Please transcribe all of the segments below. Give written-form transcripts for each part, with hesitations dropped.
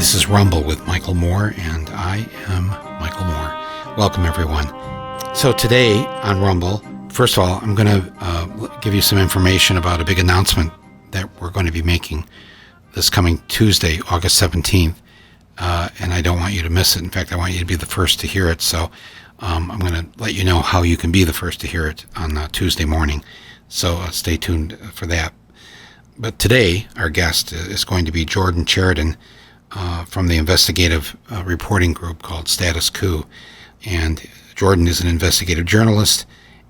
This is Rumble with Michael Moore, and I am Michael Moore. Welcome, everyone. So today on Rumble, first of all, I'm going to give you some information about a big announcement that we're going to be making this coming Tuesday, August 17th, and I don't want you to miss it. In fact, I want you to be the first to hear it, so I'm going to let you know how you can be the first to hear it on Tuesday morning, so stay tuned for that. But today, our guest is going to be Jordan Chariton from the investigative reporting group called Status Coup. And Jordan is an investigative journalist,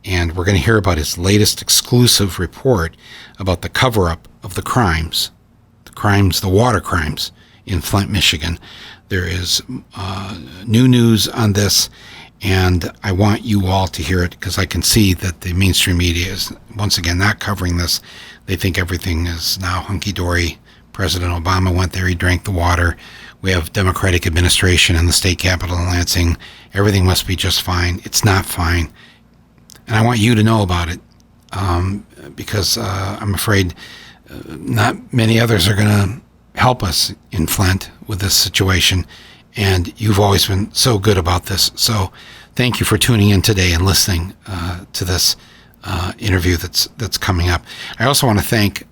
and we're going to hear about his latest exclusive report about the cover-up of the water crimes in Flint, Michigan. There is new news on this, and I want you all to hear it because I can see that the mainstream media is, once again, not covering this. They think everything is now hunky-dory. President Obama went there, he drank the water. We have Democratic administration in the state capitol in Lansing. Everything must be just fine. It's not fine. And I want you to know about it because I'm afraid not many others are going to help us in Flint with this situation. And you've always been so good about this. So thank you for tuning in today and listening to this interview that's coming up. I also want to thank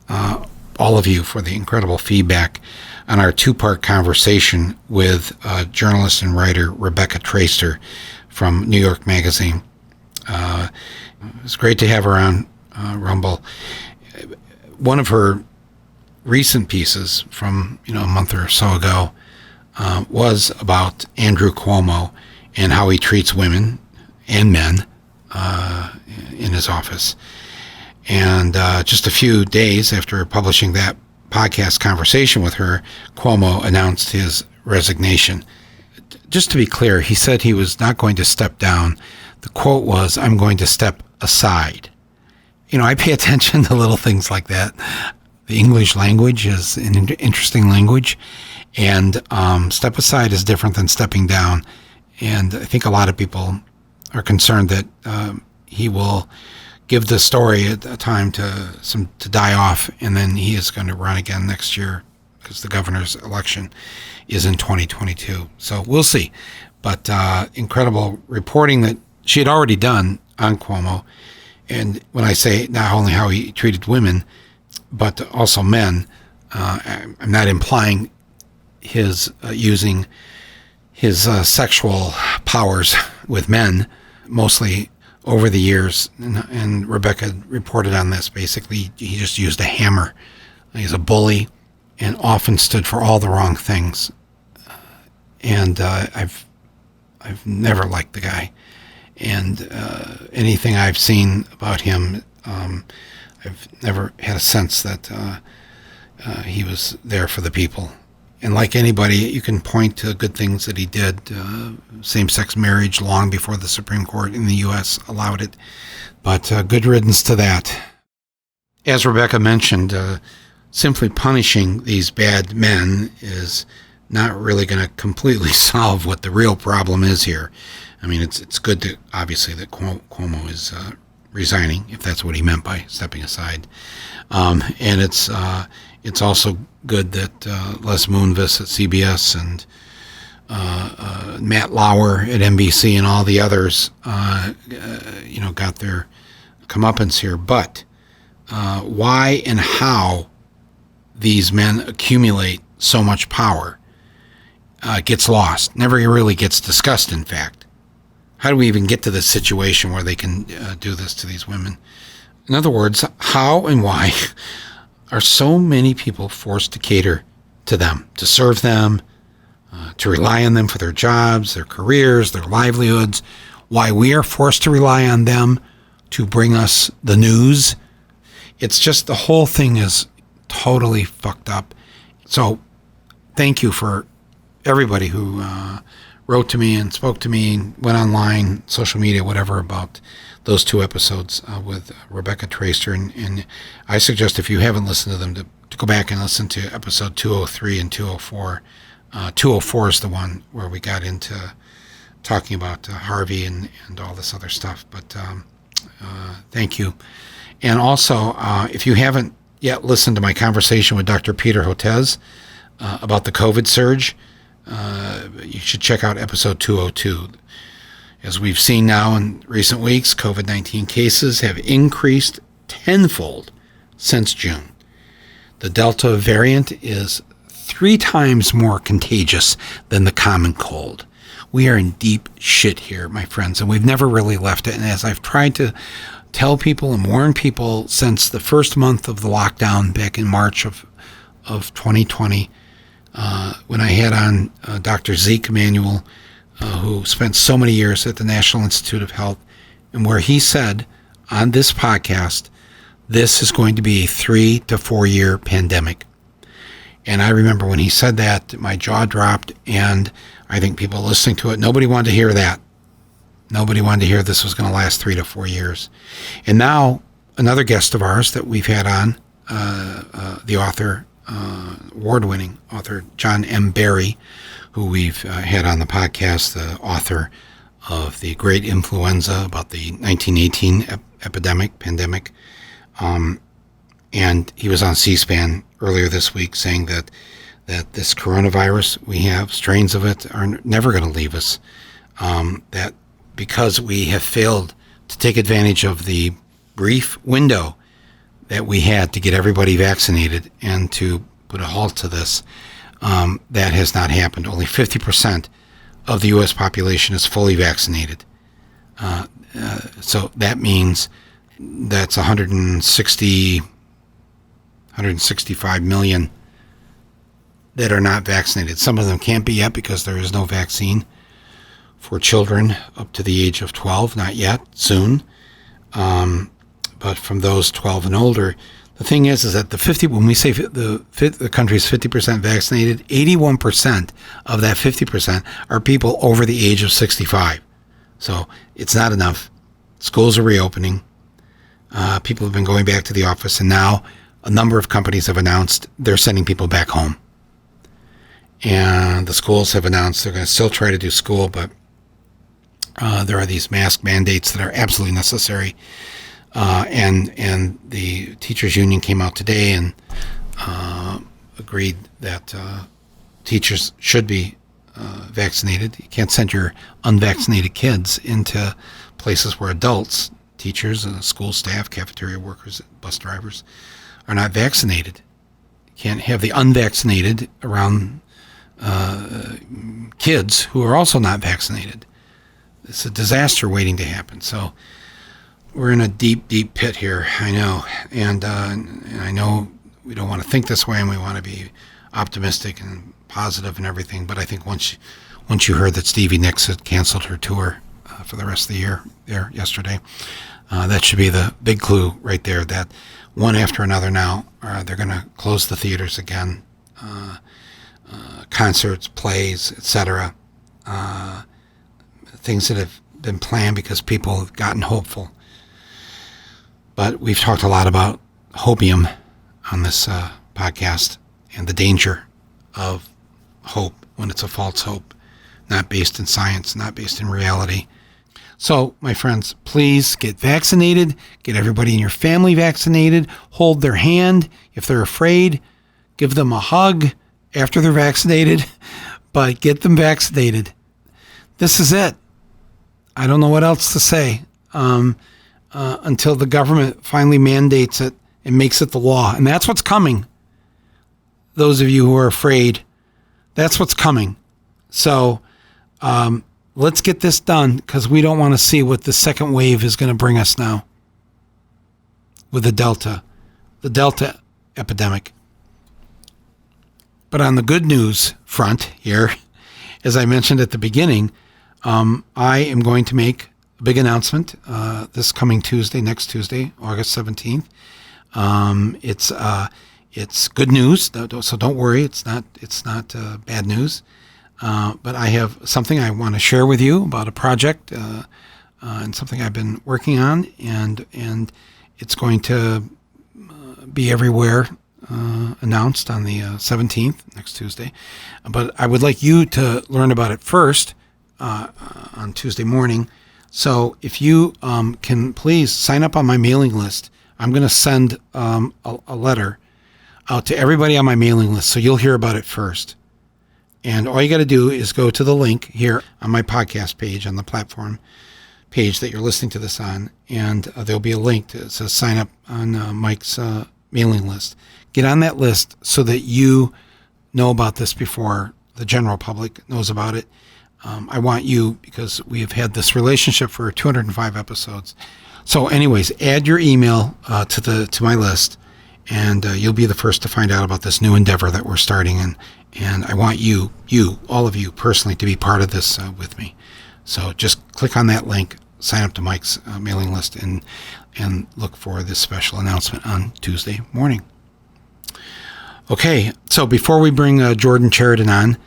all of you for the incredible feedback on our two-part conversation with journalist and writer Rebecca Traister from New York Magazine. It's great to have her on Rumble. One of her recent pieces from a month or so ago was about Andrew Cuomo and how he treats women and men in his office. And just a few days after publishing that podcast conversation with her, Cuomo announced his resignation. Just to be clear, he said he was not going to step down. The quote was, "I'm going to step aside." I pay attention to little things like that. The English language is an interesting language, and step aside is different than stepping down. And I think a lot of people are concerned that he will give the story a time to die off, and then he is going to run again next year because the governor's election is in 2022. So we'll see. But incredible reporting that she had already done on Cuomo. And when I say not only how he treated women, but also men, I'm not implying his using his sexual powers with men, mostly over the years, and Rebecca reported on this. Basically, he just used a hammer. He's a bully and often stood for all the wrong things. And I've never liked the guy. And anything I've seen about him, I've never had a sense that he was there for the people. And like anybody, you can point to good things that he did. Same-sex marriage long before the Supreme Court in the U.S. allowed it. But good riddance to that. As Rebecca mentioned, simply punishing these bad men is not really going to completely solve what the real problem is here. I mean, it's good to, obviously, that Cuomo is resigning, if that's what he meant by stepping aside. And it's also good that Les Moonves at CBS and Matt Lauer at NBC and all the others, got their comeuppance here. But why and how these men accumulate so much power gets lost. Never really gets discussed, in fact. How do we even get to this situation where they can do this to these women? In other words, how and why are so many people forced to cater to them, to serve them, to rely on them for their jobs, their careers, their livelihoods? Why we are forced to rely on them to bring us the news? It's just the whole thing is totally fucked up. So thank you for everybody who wrote to me and spoke to me, went online, social media, whatever, about those two episodes with Rebecca Traister. And I suggest, if you haven't listened to them, to go back and listen to episode 203 and 204. 204 is the one where we got into talking about Harvey and all this other stuff. But thank you. And also, if you haven't yet listened to my conversation with Dr. Peter Hotez about the COVID surge, you should check out episode 202. As we've seen now in recent weeks, COVID-19 cases have increased tenfold since June. The Delta variant is 3 times more contagious than the common cold. We are in deep shit here, my friends, and we've never really left it. And as I've tried to tell people and warn people since the first month of the lockdown back in March of 2020, when I had on Dr. Zeke Emanuel, who spent so many years at the National Institute of Health, and where he said on this podcast, this is going to be a 3 to 4 year pandemic. And I remember when he said that, my jaw dropped, and I think people listening to it, nobody wanted to hear that. Nobody wanted to hear this was going to last 3 to 4 years. And now another guest of ours that we've had on, the author, award-winning author, John M. Barry, who we've had on the podcast, the author of The Great Influenza about the 1918 pandemic. And he was on C-SPAN earlier this week saying that this coronavirus we have, strains of it, are never going to leave us. That because we have failed to take advantage of the brief window that we had to get everybody vaccinated and to put a halt to this, that has not happened. Only 50% of the U.S. population is fully vaccinated. So that means that's 165 million that are not vaccinated. Some of them can't be yet because there is no vaccine for children up to the age of 12, not yet, soon. But from those 12 and older, the thing is that when we say the country is 50% vaccinated, 81% of that 50% are people over the age of 65. So it's not enough. Schools are reopening. People have been going back to the office, and now a number of companies have announced they're sending people back home. And the schools have announced they're going to still try to do school, but there are these mask mandates that are absolutely necessary. And the teachers union came out today and agreed that teachers should be vaccinated. You can't send your unvaccinated kids into places where adults, teachers, school staff, cafeteria workers, bus drivers, are not vaccinated. You can't have the unvaccinated around kids who are also not vaccinated. It's a disaster waiting to happen. So we're in a deep, deep pit here, I know. And I know we don't want to think this way, and we want to be optimistic and positive and everything. But I think once you heard that Stevie Nicks had canceled her tour for the rest of the year there yesterday, that should be the big clue right there, that one after another now, they're going to close the theaters again. Concerts, plays, etc. Things that have been planned because people have gotten hopeful. But we've talked a lot about hopium on this podcast and the danger of hope when it's a false hope, not based in science, not based in reality. So, my friends, please get vaccinated. Get everybody in your family vaccinated. Hold their hand. If they're afraid, give them a hug after they're vaccinated, but get them vaccinated. This is it. I don't know what else to say until the government finally mandates it and makes it the law. And that's what's coming. Those of you who are afraid, that's what's coming. So let's get this done, because we don't want to see what the second wave is going to bring us now with the Delta epidemic. But on the good news front here, as I mentioned at the beginning, I am going to make a big announcement this coming Tuesday, next Tuesday, August 17th. It's good news, so don't worry. It's not bad news. But I have something I want to share with you about a project and something I've been working on, and it's going to be everywhere. Announced on the 17th, next Tuesday. But I would like you to learn about it first on Tuesday morning. So if you can please sign up on my mailing list. I'm going to send a letter out to everybody on my mailing list, so you'll hear about it first. And all you got to do is go to the link here on my podcast page, on the platform page that you're listening to this on, and there'll be a link that says sign up on Mike's mailing list. Get on that list so that you know about this before the general public knows about it. I want you, because we have had this relationship for 205 episodes. So anyways, add your email to my list, and you'll be the first to find out about this new endeavor that we're starting. And I want you, all of you personally, to be part of this with me. So just click on that link, sign up to Mike's mailing list, and look for this special announcement on Tuesday morning. Okay, so before we bring Jordan Chariton on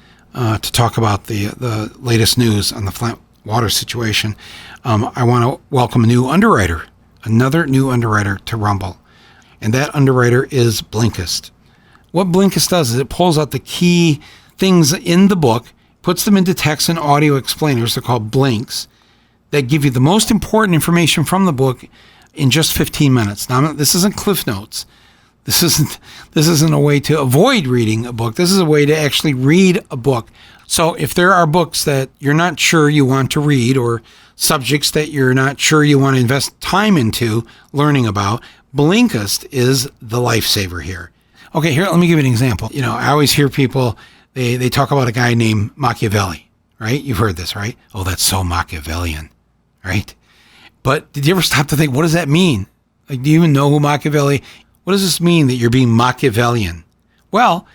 to talk about the latest news on the Flint water situation, I want to welcome another new underwriter to Rumble. And that underwriter is Blinkist. What Blinkist does is it pulls out the key things in the book, puts them into text and audio explainers, they're called blinks, that give you the most important information from the book in just 15 minutes. Now, this isn't Cliff Notes. This isn't a way to avoid reading a book. This is a way to actually read a book. So if there are books that you're not sure you want to read, or subjects that you're not sure you want to invest time into learning about, Blinkist is the lifesaver here. Okay, here, let me give you an example. I always hear people, they talk about a guy named Machiavelli, right? You've heard this, right? Oh, that's so Machiavellian, right? But did you ever stop to think, what does that mean? Like, do you even know who Machiavelli? What does this mean that you're being Machiavellian? Well,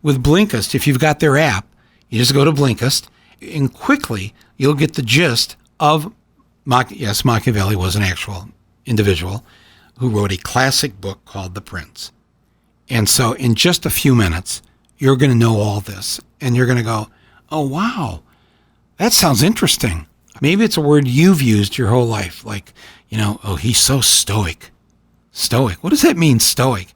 with Blinkist, if you've got their app, you just go to Blinkist, and quickly you'll get the gist of, yes, Machiavelli was an actual individual who wrote a classic book called The Prince. And so in just a few minutes, you're going to know all this, and you're going to go, oh, wow, that sounds interesting. Maybe it's a word you've used your whole life, like, oh, he's so stoic. Stoic. What does that mean, stoic?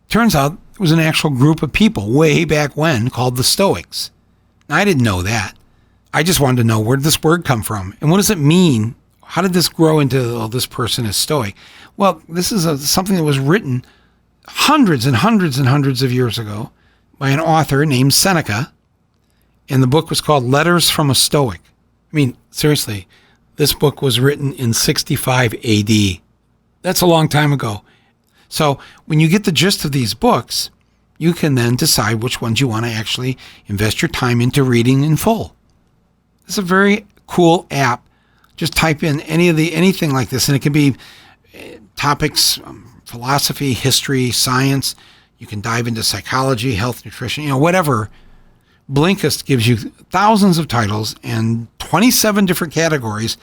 Turns out it was an actual group of people way back when called the Stoics. Now, I didn't know that. I just wanted to know, where did this word come from? And what does it mean? How did this grow into, oh, this person is stoic? Well, this is something that was written hundreds and hundreds and hundreds of years ago by an author named Seneca. And the book was called Letters from a Stoic. I mean, seriously, this book was written in 65 AD. That's a long time ago. So when you get the gist of these books, you can then decide which ones you want to actually invest your time into reading in full. It's a very cool app. Just type in anything like this, and it can be topics, philosophy, history, science. You can dive into psychology, health, nutrition, whatever. Blinkist gives you thousands of titles and 27 different categories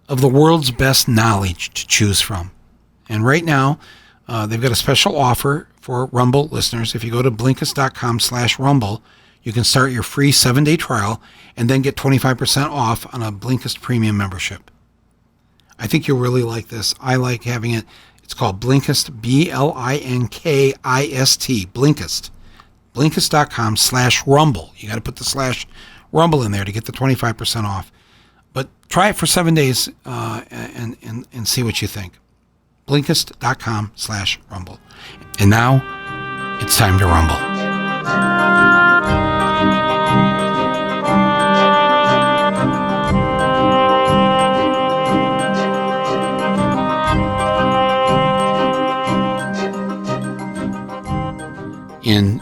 of the world's best knowledge to choose from. And right now, they've got a special offer for Rumble listeners. If you go to Blinkist.com/Rumble, you can start your free 7-day trial and then get 25% off on a Blinkist premium membership. I think you'll really like this. I like having it. It's called Blinkist, Blinkist, Blinkist. Blinkist.com/Rumble. You got to put the /Rumble in there to get the 25% off. But try it for 7 days and see what you think. Blinkist.com/Rumble. And now it's time to rumble. In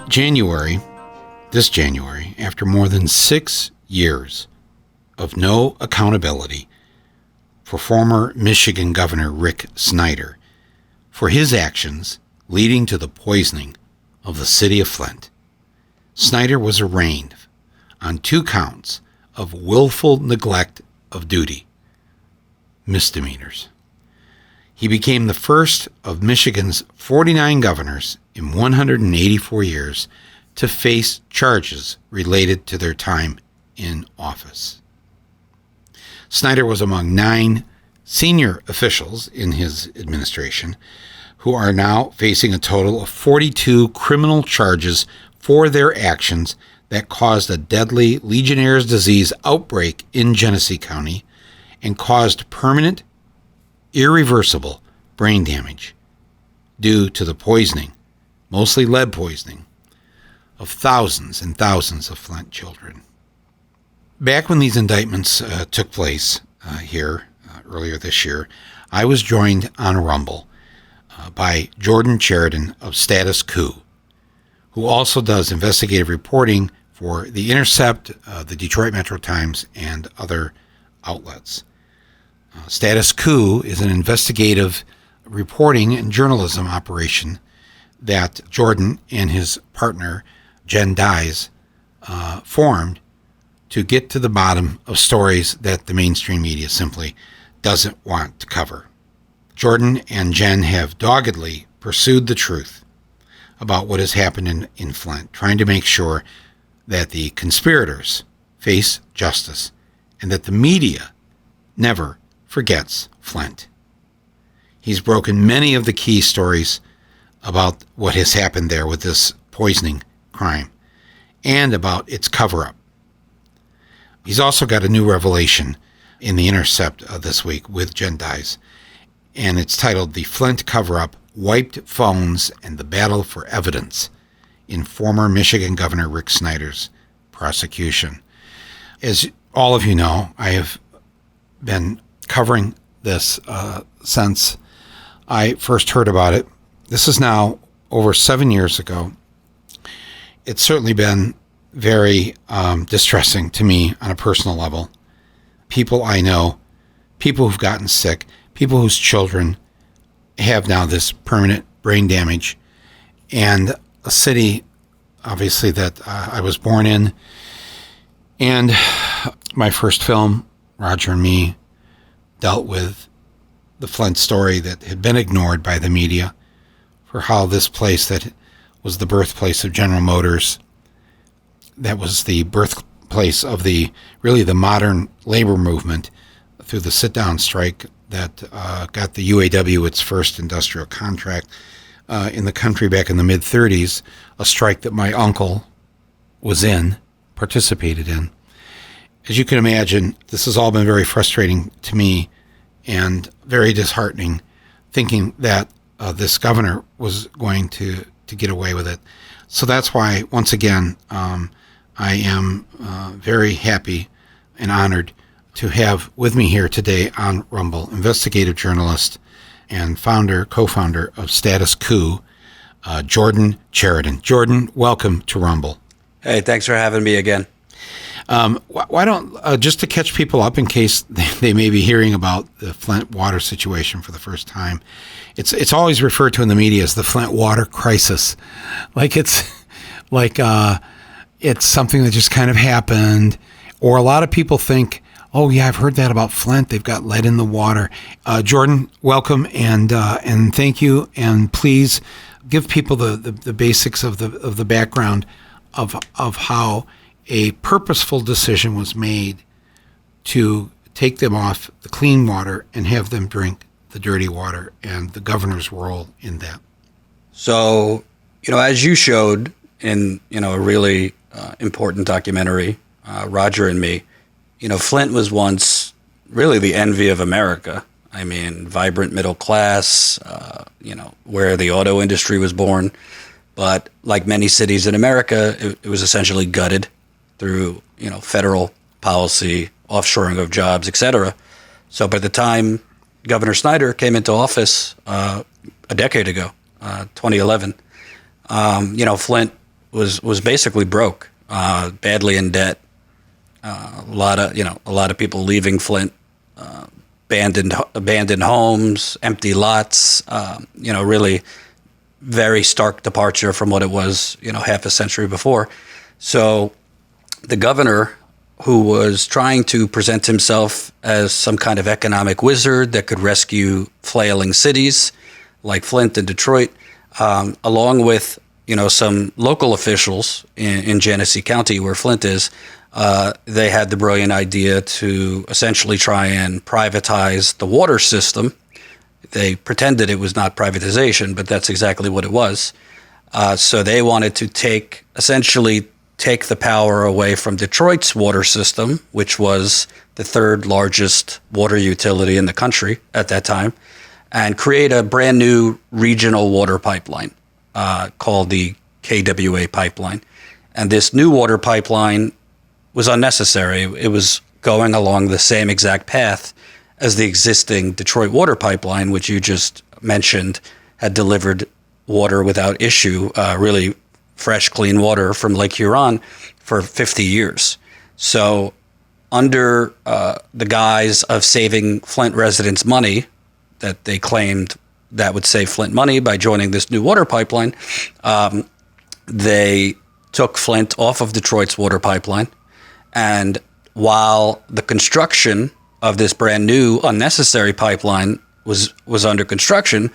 this January, after more than 6 years of no accountability for former Michigan Governor Rick Snyder for his actions leading to the poisoning of the city of Flint, Snyder was arraigned on 2 counts of willful neglect of duty, misdemeanors. He became the first of Michigan's 49 governors in 184 years to face charges related to their time in office. Snyder was among 9 senior officials in his administration who are now facing a total of 42 criminal charges for their actions that caused a deadly Legionnaire's disease outbreak in Genesee County and caused permanent, irreversible brain damage due to the poisoning, mostly lead poisoning, of thousands and thousands of Flint children. Back when these indictments took place here earlier this year, I was joined on Rumble by Jordan Chariton of Status Co, who also does investigative reporting for the Intercept, the Detroit Metro Times, and other outlets. Status Co is an investigative reporting and journalism operation that Jordan and his partner, Jenn Dize, formed to get to the bottom of stories that the mainstream media simply doesn't want to cover. Jordan and Jenn have doggedly pursued the truth about what has happened in Flint, trying to make sure that the conspirators face justice and that the media never forgets Flint. He's broken many of the key stories about what has happened there with this poisoning crime and about its cover-up. He's also got a new revelation in the Intercept this week with Jenn Dize, and it's titled "The Flint Cover-Up, Wiped Phones and the Battle for Evidence in Former Michigan Governor Rick Snyder's Prosecution." As all of you know, I have been covering this since I first heard about it. This is now over 7 years ago. It's certainly been very distressing to me on a personal level. People I know, people who've gotten sick, people whose children have now this permanent brain damage, and a city, obviously, that I was born in. And my first film, Roger and Me, dealt with the Flint story that had been ignored by the media, for how this place that was the birthplace of General Motors, that was the birthplace of the modern labor movement through the sit-down strike that got the UAW its first industrial contract in the country back in the mid-30s, a strike that my uncle participated in. As you can imagine, this has all been very frustrating to me and very disheartening, thinking that this governor was going to get away with it. So that's why, once again, I am very happy and honored to have with me here today on Rumble investigative journalist and co-founder of Status Co, Jordan Chariton. Jordan, welcome to Rumble. Hey, thanks for having me again. Why don't, just to catch people up in case they may be hearing about the Flint water situation for the first time, it's always referred to in the media as the Flint water crisis. It's something that just kind of happened, or a lot of people think, oh yeah, I've heard that about Flint. They've got lead in the water. Jordan, welcome and thank you. And please give people the basics of the background of how a purposeful decision was made to take them off the clean water and have them drink the dirty water, and the governor's role in that. So, as you showed in, a really important documentary, Roger and Me, Flint was once really the envy of America. I mean, vibrant middle class, where the auto industry was born. But like many cities in America, it was essentially gutted through, federal policy, offshoring of jobs, etc. So by the time Governor Snyder came into office a decade ago, 2011, Flint was basically broke, badly in debt. A lot of people leaving Flint, abandoned homes, empty lots. Really very stark departure from what it was, half a century before. So the governor, who was trying to present himself as some kind of economic wizard that could rescue flailing cities like Flint and Detroit, along with some local officials in Genesee County, where Flint is, they had the brilliant idea to essentially try and privatize the water system. They pretended it was not privatization, but that's exactly what it was. So they wanted to essentially take the power away from Detroit's water system, which was the third largest water utility in the country at that time, and create a brand new regional water pipeline called the KWA pipeline. And this new water pipeline was unnecessary. It was going along the same exact path as the existing Detroit water pipeline, which you just mentioned had delivered water without issue, really fresh, clean water from Lake Huron for 50 years. So under the guise of saving Flint residents money that they claimed that would save Flint money by joining this new water pipeline, they took Flint off of Detroit's water pipeline. And while the construction of this brand new unnecessary pipeline was under construction,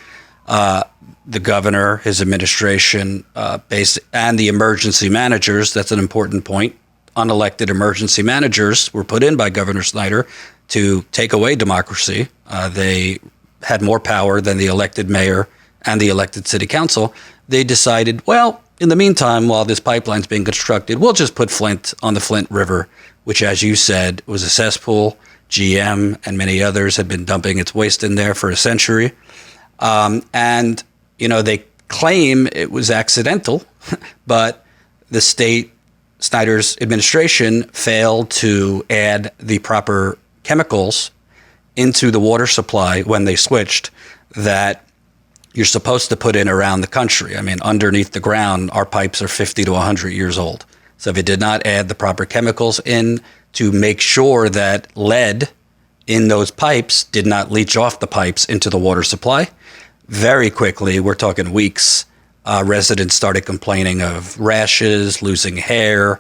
the governor, his administration, and the emergency managers, that's an important point, unelected emergency managers were put in by Governor Snyder to take away democracy. They had more power than the elected mayor and the elected city council. They decided, well, in the meantime, while this pipeline's being constructed, we'll just put Flint on the Flint River, which, as you said, was a cesspool. GM and many others had been dumping its waste in there for a century. And, they claim it was accidental, but the state, Snyder's administration, failed to add the proper chemicals into the water supply when they switched that you're supposed to put in around the country. I mean, underneath the ground, our pipes are 50 to 100 years old. So if it did not add the proper chemicals in to make sure that lead in those pipes did not leach off the pipes into the water supply, very quickly, we're talking weeks, residents started complaining of rashes, losing hair,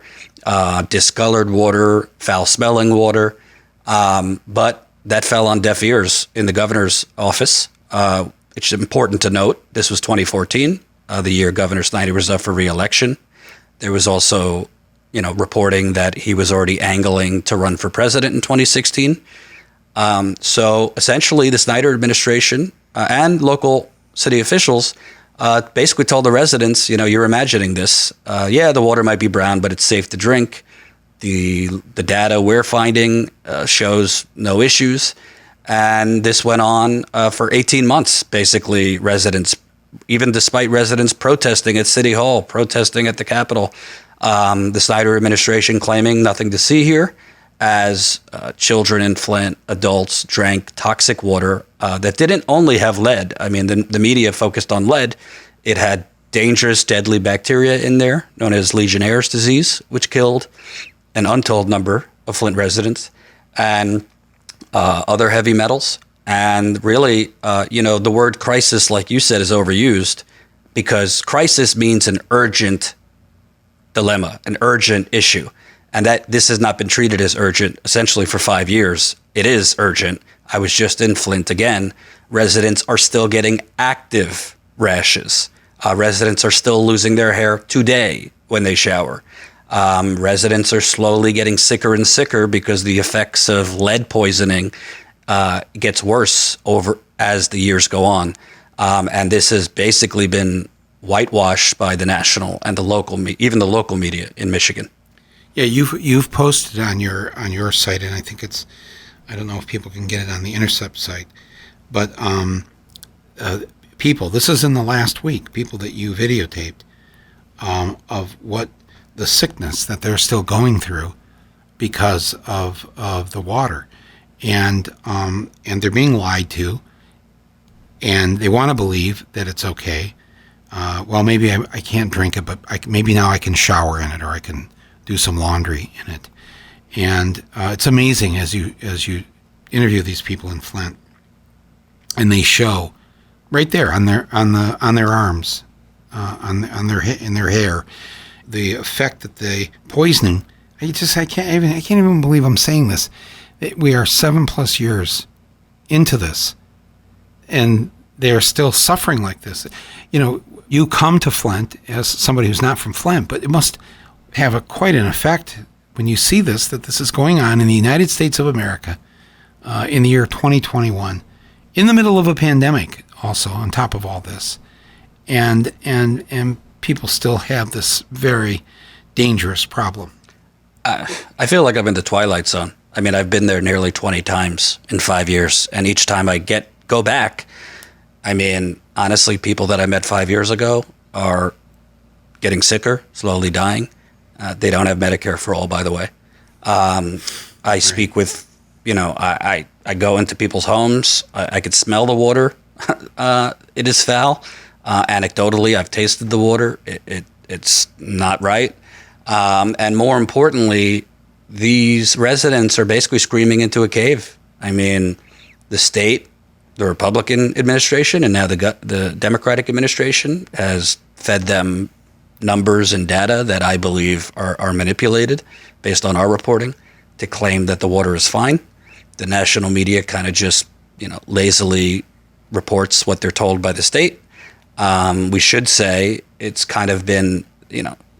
discolored water, foul-smelling water. But that fell on deaf ears in the governor's office. It's important to note, this was 2014, the year Governor Snyder was up for re-election. There was also, reporting that he was already angling to run for president in 2016. So essentially, the Snyder administration and local city officials basically told the residents, you're imagining this. Yeah, the water might be brown, but it's safe to drink. The data we're finding shows no issues. And this went on for 18 months, basically, even despite residents protesting at City Hall, protesting at the Capitol, the Snyder administration claiming nothing to see here, as children in Flint, adults, drank toxic water that didn't only have lead. I mean, the media focused on lead. It had dangerous, deadly bacteria in there, known as Legionnaire's disease, which killed an untold number of Flint residents, and other heavy metals. And really, the word crisis, like you said, is overused because crisis means an urgent dilemma, an urgent issue. And that this has not been treated as urgent essentially for 5 years. It is urgent. I was just in Flint again. Residents are still getting active rashes. Residents are still losing their hair today when they shower. Residents are slowly getting sicker and sicker because the effects of lead poisoning gets worse over as the years go on. And this has basically been whitewashed by the national and the local, even the local media in Michigan. Yeah, you've posted on your site, and I think I don't know if people can get it on the Intercept site, but people, this is in the last week, people that you videotaped of what the sickness that they're still going through because of the water, and they're being lied to, and they want to believe that it's okay. Well, maybe I can't drink it, but maybe now I can shower in it, or I can do some laundry in it. And it's amazing as you interview these people in Flint, and they show right there on their arms, in their hair, the effect that the poisoning. I can't even believe I'm saying this. We are 7+ years into this, and they are still suffering like this. You come to Flint as somebody who's not from Flint, but it must have quite an effect when you see this, that this is going on in the United States of America in the year 2021, in the middle of a pandemic also on top of all this. And people still have this very dangerous problem. I feel like I'm in the Twilight Zone. I mean, I've been there nearly 20 times in 5 years, and each time I go back, I mean, honestly, people that I met 5 years ago are getting sicker, slowly dying. They don't have Medicare for all, by the way. I speak with, I go into people's homes. I could smell the water. It is foul. Anecdotally, I've tasted the water. It's not right. And more importantly, these residents are basically screaming into a cave. I mean, the state, the Republican administration, and now the Democratic administration has fed them numbers and data that I believe are manipulated based on our reporting to claim that the water is fine. The national media kind of just, lazily reports what they're told by the state. We should say it's kind of been,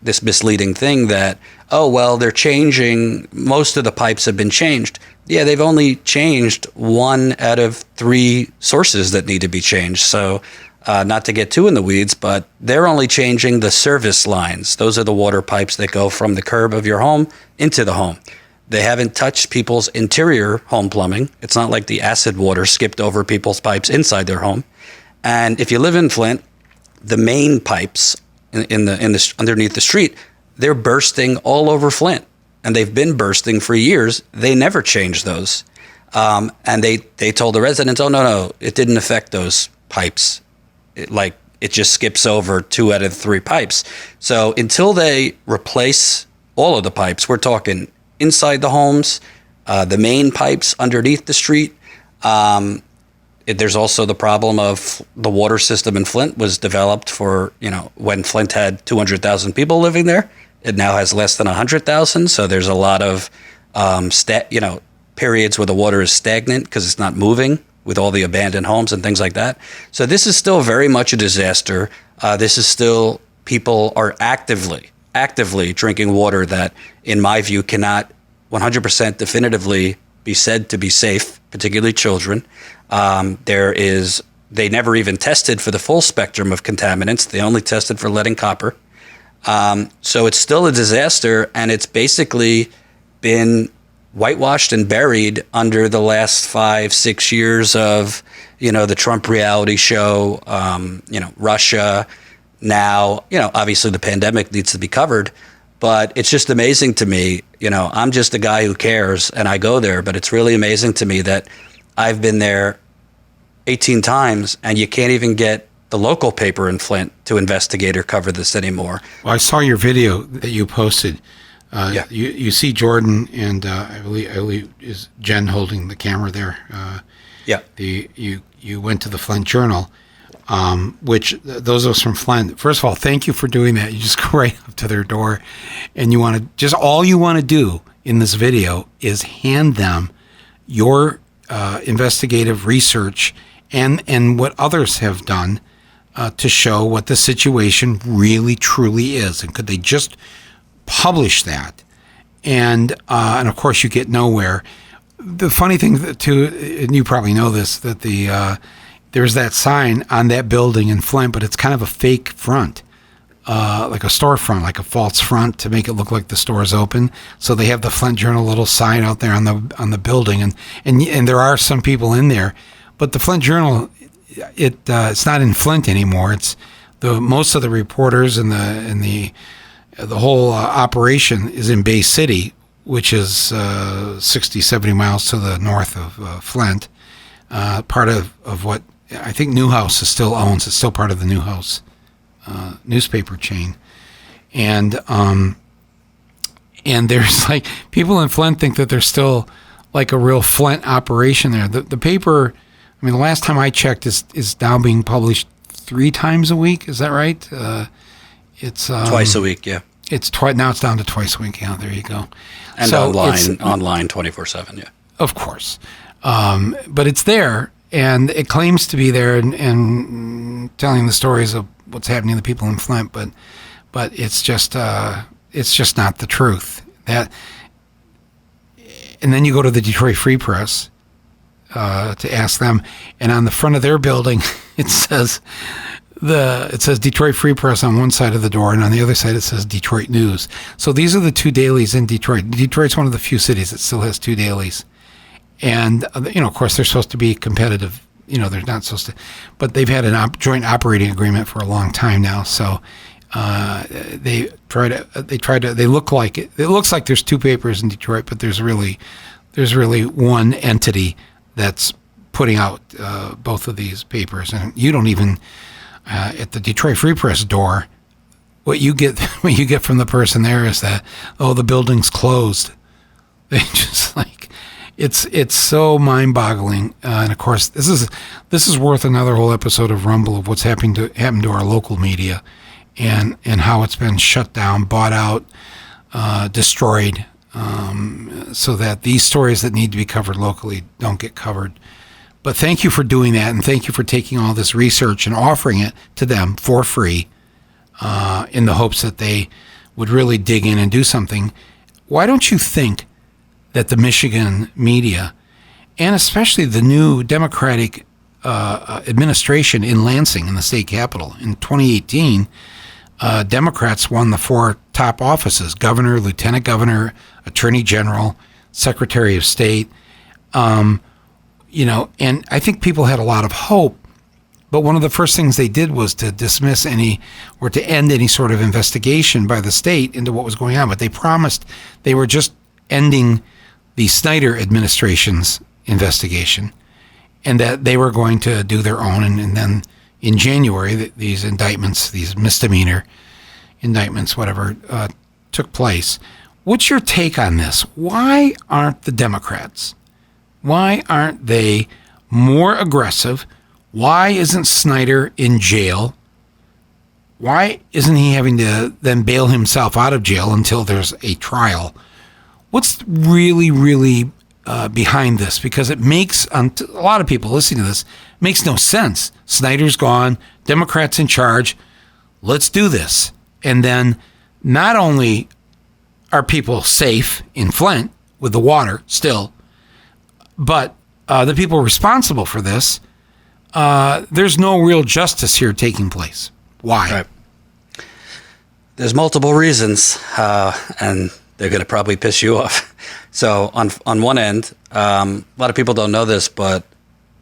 this misleading thing that, oh, well, they're changing. Most of the pipes have been changed. Yeah, they've only changed 1 out of 3 sources that need to be changed. So not to get too in the weeds, but they're only changing the service lines. Those are the water pipes that go from the curb of your home into the home. They haven't touched people's interior home plumbing. It's not like the acid water skipped over people's pipes inside their home. And if you live in Flint, the main pipes in the underneath the street, they're bursting all over Flint, and they've been bursting for years. They never changed those, and they told the residents, "Oh no, it didn't affect those pipes. It just skips over 2 out of 3 pipes." So until they replace all of the pipes, we're talking inside the homes, the main pipes underneath the street. There's also the problem of the water system in Flint was developed for, when Flint had 200,000 people living there. It now has less than 100,000. So there's a lot of, periods where the water is stagnant because it's not moving with all the abandoned homes and things like that. So this is still very much a disaster. This is still, people are actively drinking water that, in my view, cannot 100% definitively be said to be safe, particularly children. They never even tested for the full spectrum of contaminants. They only tested for lead and copper. So it's still a disaster, and it's basically been whitewashed and buried under the last 5-6 years of, the Trump reality show, Russia. Now, obviously the pandemic needs to be covered, but it's just amazing to me. I'm just a guy who cares, and I go there, but it's really amazing to me that I've been there 18 times, and you can't even get the local paper in Flint to investigate or cover this anymore. Well, I saw your video that you posted. Yeah. You see Jordan, and I believe is Jenn holding the camera there. Yeah. You went to the Flint Journal, which those of us from Flint, first of all, thank you for doing that. You just go right up to their door, and all you want to do in this video is hand them your investigative research and what others have done to show what the situation really truly is, and could they just publish that? And of course you get nowhere. The funny thing too, and you probably know this, that there's that sign on that building in Flint, but it's kind of a fake front, like a storefront, like a false front to make it look like the store is open. So they have the Flint Journal little sign out there on the building, and there are some people in there, but the Flint Journal, it's not in Flint anymore. It's most of the reporters and the whole operation is in Bay City, which is 60, 70 miles to the north of Flint. Part of what I think Newhouse still owns. It's still part of the Newhouse newspaper chain. And there's like people in Flint think that there's still like a real Flint operation there. The paper, I mean, the last time I checked is now being published 3 times a week. Is that right? It's twice a week. Yeah. It's now it's down to twice a week. Yeah, there you go. And so online 24/7. Yeah. Of course. But it's there, and it claims to be there and telling the stories of what's happening to the people in Flint, but it's just not the truth. And then you go to the Detroit Free Press to ask them, and on the front of their building it says Detroit Free Press on one side of the door, and on the other side it says Detroit News. So these are the 2 dailies in Detroit. Detroit's one of the few cities that still has 2 dailies. And, of course, they're supposed to be competitive. They're not supposed to. But they've had a joint operating agreement for a long time now. So They look like it looks like there's two papers in Detroit, but there's really one entity that's putting out both of these papers. And you don't even at the Detroit Free Press door, what you get from the person there is that, oh, the building's closed. They just like, it's so mind-boggling. And of course, this is worth another whole episode of Rumble of what's happened to our local media, and how it's been shut down, bought out, destroyed, so that these stories that need to be covered locally don't get covered. But thank you for doing that, and thank you for taking all this research and offering it to them for free, in the hopes that they would really dig in and do something. Why don't you think that the Michigan media, and especially the new Democratic administration in Lansing, in the state capital, in 2018, Democrats won the 4 top offices: governor, lieutenant governor, attorney general, secretary of state. And I think people had a lot of hope, but one of the first things they did was to dismiss to end any sort of investigation by the state into what was going on. But they promised they were just ending the Snyder administration's investigation, and that they were going to do their own. And then in January, these indictments, these misdemeanor indictments, whatever, took place. What's your take on this? Why aren't the Democrats? Why aren't they more aggressive? Why isn't Snyder in jail? Why isn't he having to then bail himself out of jail until there's a trial? What's really, really behind this? Because it makes, a lot of people listening to this, makes no sense. Snyder's gone, Democrats in charge, let's do this. And then not only are people safe in Flint with the water still, but the people responsible for this, there's no real justice here taking place. Why? Right. There's multiple reasons, and they're going to probably piss you off. So on one end, a lot of people don't know this, but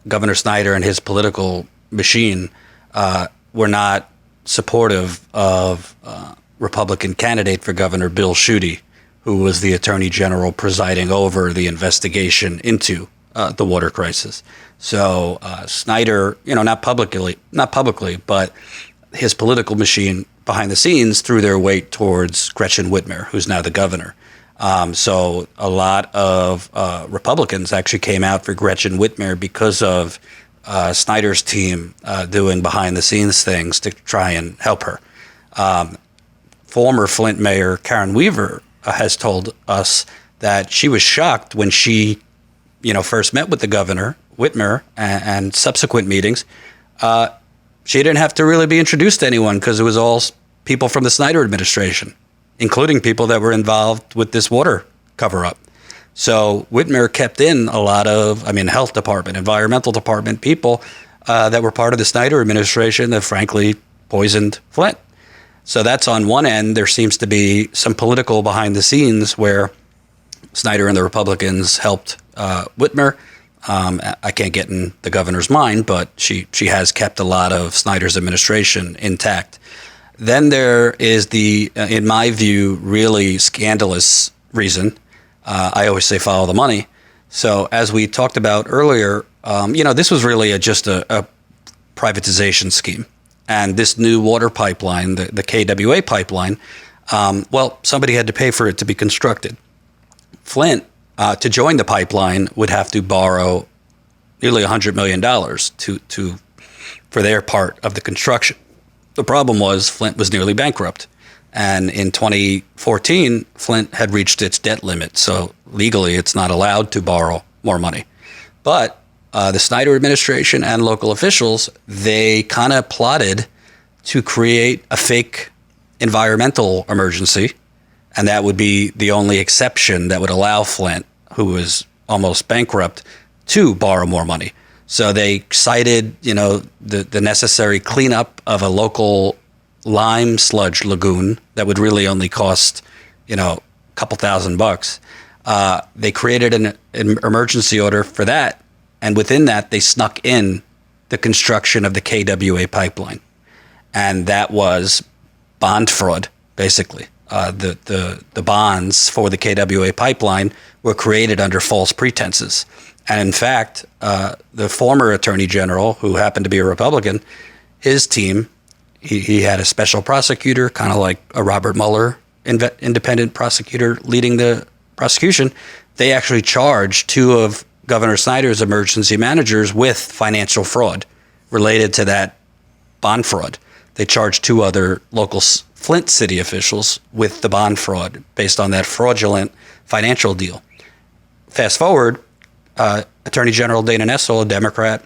Governor Snyder and his political machine were not supportive of Republican candidate for governor Bill Schuette, who was the attorney general presiding over the investigation into the water crisis. So Snyder, not publicly, but his political machine behind the scenes threw their weight towards Gretchen Whitmer, who's now the governor. So a lot of Republicans actually came out for Gretchen Whitmer because of Snyder's team doing behind the scenes things to try and help her. Former Flint Mayor Karen Weaver has told us that she was shocked when she, first met with the governor, Whitmer, and subsequent meetings. She didn't have to really be introduced to anyone because it was all people from the Snyder administration, including people that were involved with this water cover-up. So Whitmer kept in a lot of, health department, environmental department people that were part of the Snyder administration that frankly poisoned Flint. So that's on one end. There seems to be some political behind the scenes where Snyder and the Republicans helped Whitmer. I can't get in the governor's mind, but she has kept a lot of Snyder's administration intact. Then there is the, in my view, really scandalous reason. I always say follow the money. So as we talked about earlier, this was really just a privatization scheme. And this new water pipeline, the KWA pipeline, somebody had to pay for it to be constructed. Flint, to join the pipeline, would have to borrow nearly $100 million for their part of the construction. The problem was Flint was nearly bankrupt. And in 2014, Flint had reached its debt limit. So legally, it's not allowed to borrow more money. But the Snyder administration and local officials, they kind of plotted to create a fake environmental emergency. And that would be the only exception that would allow Flint, who was almost bankrupt, to borrow more money. So they cited, the necessary cleanup of a local lime sludge lagoon that would really only cost, a couple $1,000. They created an emergency order for that. And within that, they snuck in the construction of the KWA pipeline. And that was bond fraud, basically. The bonds for the KWA pipeline were created under false pretenses. And in fact, the former Attorney General, who happened to be a Republican, his team, he had a special prosecutor, kind of like a Robert Mueller independent prosecutor leading the prosecution. They actually charged two of Governor Snyder's emergency managers with financial fraud related to that bond fraud. They charged two other local Flint city officials with the bond fraud based on that fraudulent financial deal. Fast forward, Attorney General Dana Nessel, a Democrat,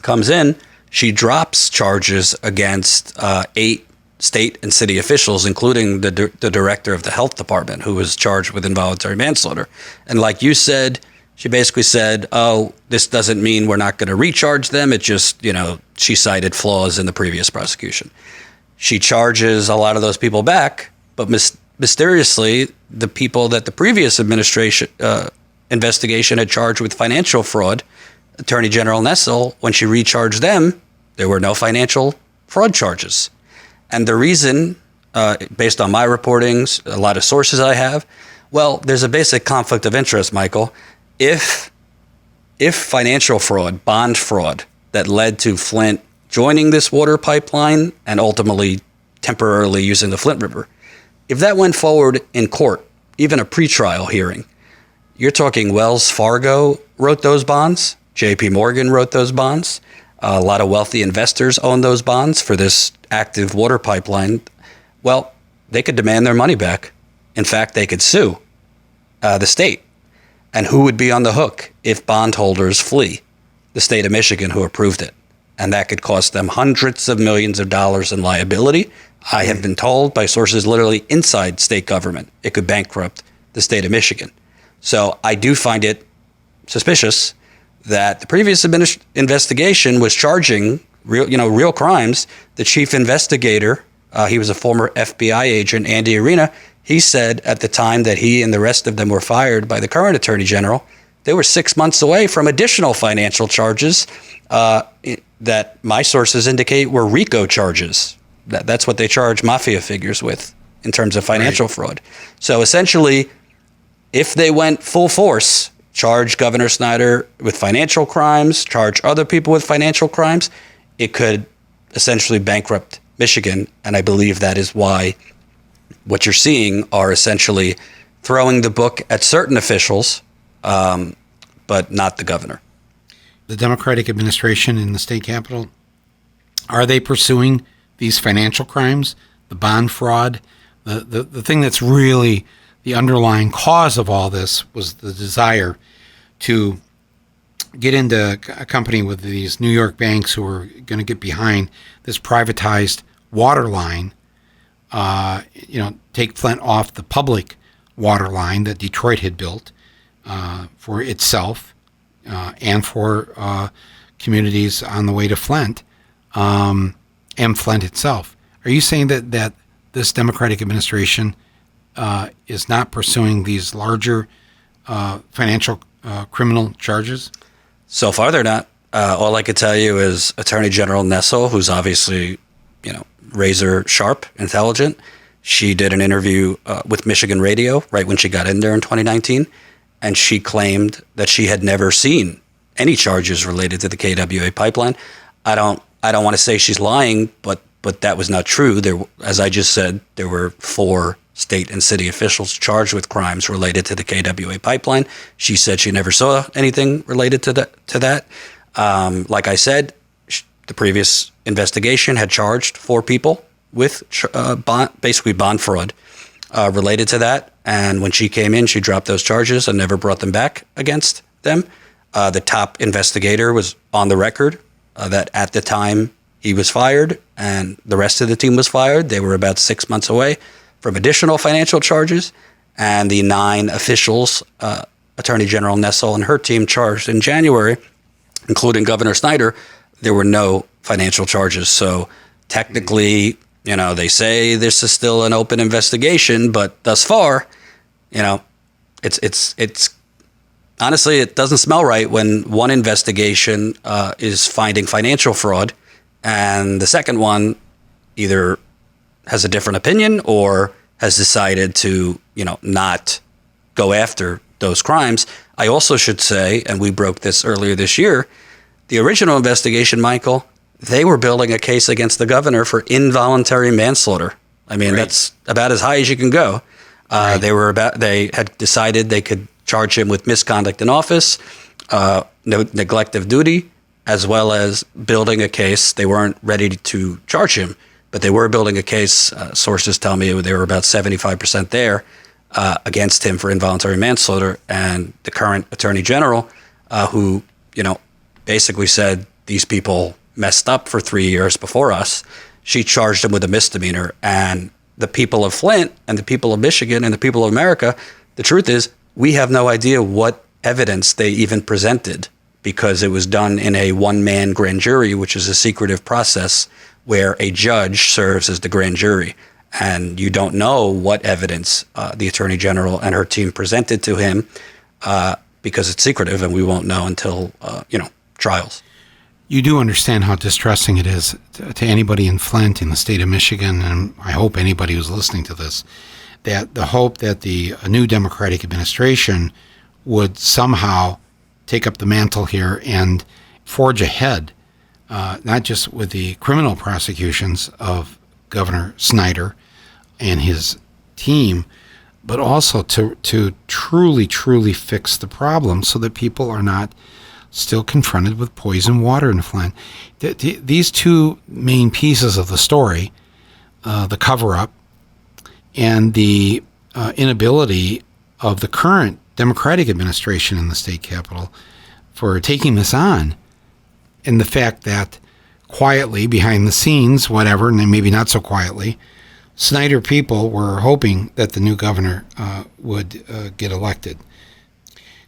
comes in. She drops charges against 8 state and city officials, including the director of the health department, who was charged with involuntary manslaughter. And like you said, she basically said, oh, this doesn't mean we're not going to recharge them. It just, she cited flaws in the previous prosecution. She charges a lot of those people back, but mysteriously, the people that the previous administration investigation had charged with financial fraud, Attorney General Nessel, when she recharged them, there were no financial fraud charges. And the reason, based on my reportings, a lot of sources I have, well, there's a basic conflict of interest, Michael. If financial fraud, bond fraud, that led to Flint joining this water pipeline and ultimately temporarily using the Flint River, if that went forward in court, even a pretrial hearing, you're talking Wells Fargo wrote those bonds, JP Morgan wrote those bonds, a lot of wealthy investors own those bonds for this active water pipeline. Well, they could demand their money back. In fact, they could sue the state. And who would be on the hook if bondholders flee? The state of Michigan, who approved it. And that could cost them hundreds of millions of dollars in liability. I have been told by sources literally inside state government, it could bankrupt the state of Michigan. So I do find it suspicious that the previous investigation was charging real crimes. The chief investigator, he was a former FBI agent, Andy Arena. He said at the time that he and the rest of them were fired by the current attorney general, they were 6 months away from additional financial charges that my sources indicate were RICO charges. That's what they charge mafia figures with in terms of financial fraud. So essentially, if they went full force, charge Governor Snyder with financial crimes, charge other people with financial crimes, it could essentially bankrupt Michigan. And I believe that is why what you're seeing are essentially throwing the book at certain officials, but not the governor. The Democratic administration in the state capitol, are they pursuing these financial crimes, the bond fraud? The thing that's really the underlying cause of all this was the desire to get into a company with these New York banks who are going to get behind this privatized water line, take Flint off the public water line that Detroit had built for itself and for communities on the way to Flint and Flint itself. Are you saying that this Democratic administration is not pursuing these larger financial criminal charges? So far, they're not. All I could tell you is Attorney General Nessel, who's obviously, razor sharp, intelligent. She did an interview with Michigan Radio right when she got in there in 2019, and she claimed that she had never seen any charges related to the KWA pipeline. I don't want to say she's lying, but that was not true. There, as I just said, there were 4 state and city officials charged with crimes related to the KWA pipeline. She said she never saw anything related to that. Like I said, the previous investigation had charged 4 people with basically bond fraud related to that. And when she came in, she dropped those charges and never brought them back against them. The top investigator was on the record that at the time he was fired and the rest of the team was fired. They were about 6 months away from additional financial charges. And the 9 officials, Attorney General Nessel and her team charged in January, including Governor Snyder, there were no financial charges. So technically, they say this is still an open investigation, but thus far, it's honestly, it doesn't smell right when one investigation is finding financial fraud and the second one either has a different opinion or has decided to, not go after those crimes. I also should say, and we broke this earlier this year, the original investigation, Michael, they were building a case against the governor for involuntary manslaughter. I mean, that's about as high as you can go. They had decided they could charge him with misconduct in office, neglect of duty, as well as building a case. They weren't ready to charge him, but they were building a case. Sources tell me they were about 75% there against him for involuntary manslaughter. And the current attorney general, who, basically said these people messed up for 3 years before us, she charged him with a misdemeanor. And the people of Flint and the people of Michigan and the people of America, the truth is, we have no idea what evidence they even presented, because it was done in a one-man grand jury, which is a secretive process where a judge serves as the grand jury. And you don't know what evidence the attorney general and her team presented to him because it's secretive, and we won't know until, trials. You do understand how distressing it is to anybody in Flint, in the state of Michigan, and I hope anybody who's listening to this, that the hope that a new Democratic administration would somehow take up the mantle here and forge ahead, not just with the criminal prosecutions of Governor Snyder and his team, but also to truly, truly fix the problem so that people are not still confronted with poison water in Flint. These two main pieces of the story, the cover-up and the inability of the current Democratic administration in the state capitol for taking this on, and the fact that quietly, behind the scenes, whatever, and maybe not so quietly, Snyder people were hoping that the new governor would get elected.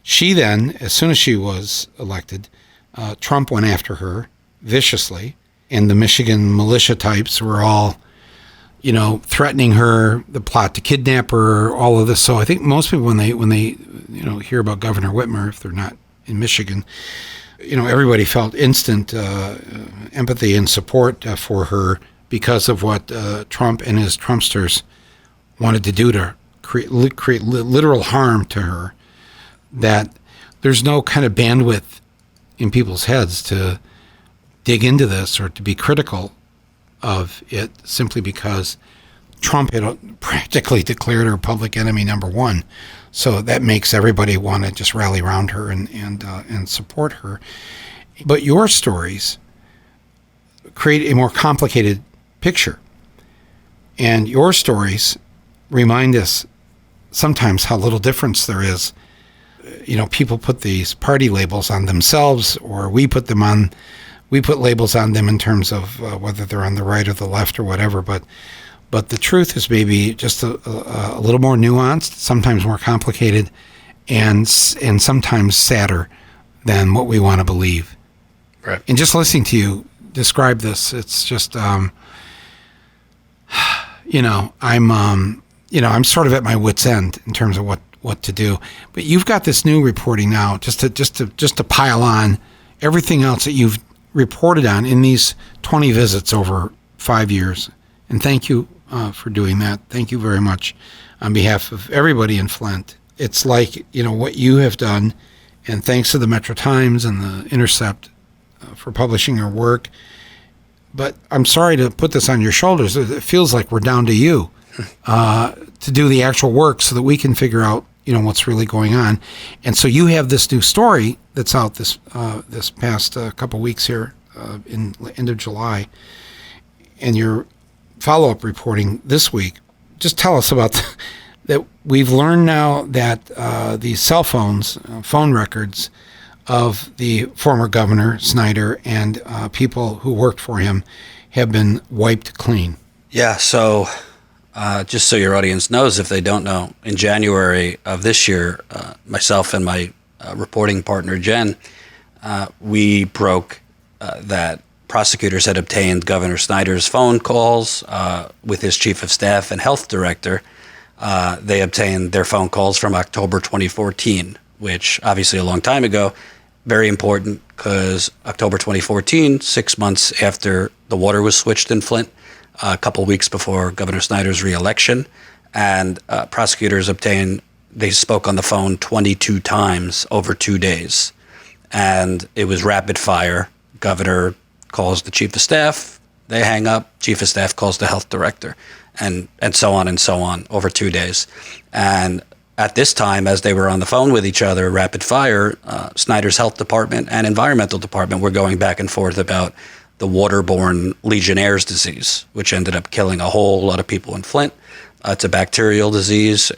She then, as soon as she was elected, Trump went after her viciously, and the Michigan militia types were all, threatening her, the plot to kidnap her, all of this. So I think most people, when they hear about Governor Whitmer, if they're not in Michigan, everybody felt instant empathy and support for her because of what Trump and his Trumpsters wanted to do to create literal harm to her. That there's no kind of bandwidth in people's heads to dig into this or to be critical of it simply because Trump had practically declared her public enemy number one. So that makes everybody want to just rally around her and support her. But your stories create a more complicated picture. And your stories remind us sometimes how little difference there is. People put these party labels on themselves, or we put labels on them in terms of whether they're on the right or the left or whatever. But the truth is maybe just a little more nuanced, sometimes more complicated, and sometimes sadder than what we want to believe. Right. And just listening to you describe this, it's just, I'm sort of at my wit's end in terms of what to do. But you've got this new reporting now, just to pile on everything else that you've reported on in these 20 visits over 5 years. And thank you for doing that. Thank you very much on behalf of everybody in Flint. It's like, what you have done, and thanks to the Metro Times and the Intercept for publishing your work. But I'm sorry to put this on your shoulders. It feels like we're down to you to do the actual work so that we can figure out, what's really going on. And so you have this new story that's out this past couple weeks here in the end of July, and your follow-up reporting this week. Just tell us about that. We've learned now that these cell phones, phone records of the former governor Snyder and people who worked for him have been wiped clean. Yeah, so just so your audience knows, if they don't know, in January of this year, myself and my reporting partner, Jenn, we broke that prosecutors had obtained Governor Snyder's phone calls with his chief of staff and health director. They obtained their phone calls from October 2014, which obviously a long time ago. Very important because October 2014, 6 months after the water was switched in Flint, a couple weeks before Governor Snyder's reelection, and prosecutors they spoke on the phone 22 times over 2 days, and it was rapid fire. Governor calls the chief of staff, they hang up, chief of staff calls the health director, and so on over 2 days. And at this time, as they were on the phone with each other, rapid fire, Snyder's health department and environmental department were going back and forth about the waterborne Legionnaire's disease, which ended up killing a whole lot of people in Flint. It's a bacterial disease.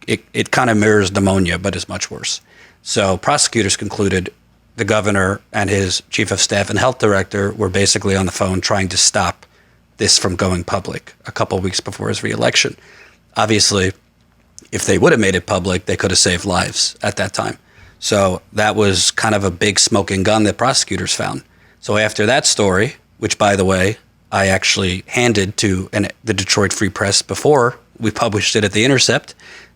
It kind of mirrors pneumonia, but is much worse. So prosecutors concluded the governor and his chief of staff and health director were basically on the phone trying to stop this from going public a couple weeks before his reelection. Obviously, if they would have made it public, they could have saved lives at that time. So that was kind of a big smoking gun that prosecutors found. So after that story, which, by the way, I actually handed to the Detroit Free Press before we published it at the Intercept,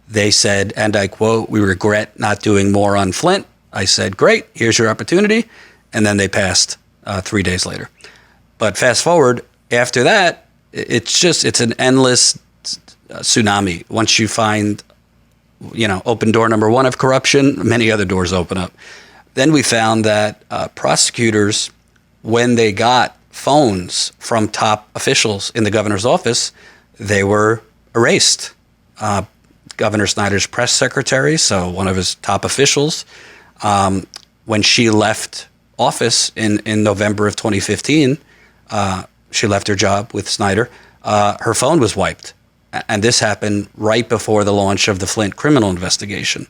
they said, and I quote, "We regret not doing more on Flint." I said, "Great, here's your opportunity." And then they passed 3 days later. But fast forward, after that, it's an endless tsunami. Once you find, open door number one of corruption, many other doors open up. Then we found that prosecutors, when they got phones from top officials in the governor's office, they were erased. Governor Snyder's press secretary, so one of his top officials, when she left office in November of 2015, she left her job with Snyder, her phone was wiped. And this happened right before the launch of the Flint criminal investigation.